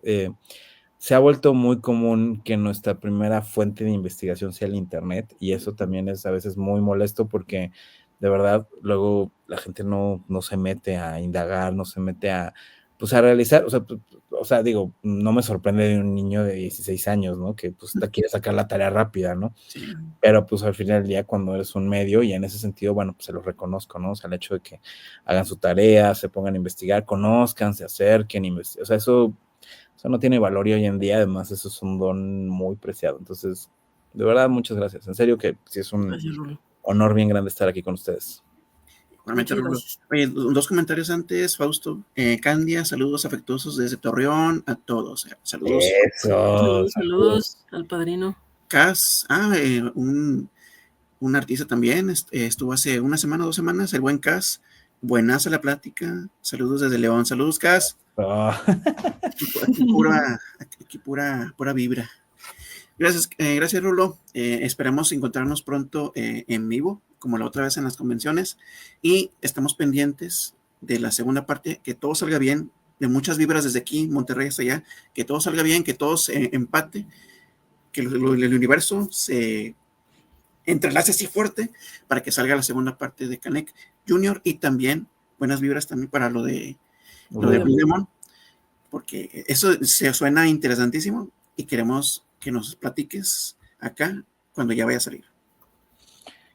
Se ha vuelto muy común que nuestra primera fuente de investigación sea el internet, y eso también es a veces muy molesto porque de verdad luego la gente no se mete a indagar, no se mete a, pues, a realizar, o sea, digo, no me sorprende de un niño de 16 años, ¿no? Que pues te quiere sacar la tarea rápida, ¿no? Sí. Pero pues al final del día, cuando eres un medio, y en ese sentido, bueno, pues se los reconozco, ¿no? O sea, el hecho de que hagan su tarea, se pongan a investigar, conozcan, se acerquen, o sea, eso no tiene valor, y hoy en día además eso es un don muy preciado. Entonces, de verdad, muchas gracias. En serio que sí es un honor bien grande estar aquí con ustedes. Oye, 2 comentarios antes, Fausto. Candia, saludos afectuosos desde Torreón a todos. Saludos. Saludos al padrino. Cas, un artista también, estuvo hace una semana, 2 semanas, el buen Cas. Buenaza la plática. Saludos desde León. Saludos, Cas. Aquí pura vibra. Gracias, Rulo. Esperamos encontrarnos pronto en vivo, como la otra vez en las convenciones, y estamos pendientes de la segunda parte, que todo salga bien, de muchas vibras desde aquí, Monterrey hasta allá, que todo salga bien, que todo se empate, que el universo se entrelace así fuerte para que salga la segunda parte de Canek Junior, y también buenas vibras también para lo de Blue Demon, porque eso se suena interesantísimo y queremos que nos platiques acá cuando ya vaya a salir.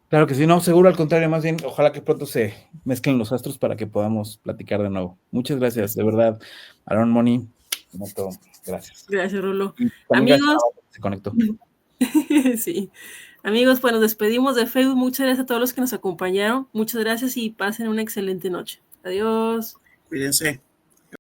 Claro que sí, no, seguro, al contrario, más bien, ojalá que pronto se mezclen los astros para que podamos platicar de nuevo. Muchas gracias, de verdad, Aaron, Moni, gracias. Gracias, Rulo. Amigos, se conectó. Sí. Amigos, pues nos despedimos de Facebook. Muchas gracias a todos los que nos acompañaron. Muchas gracias y pasen una excelente noche. Adiós. Cuídense.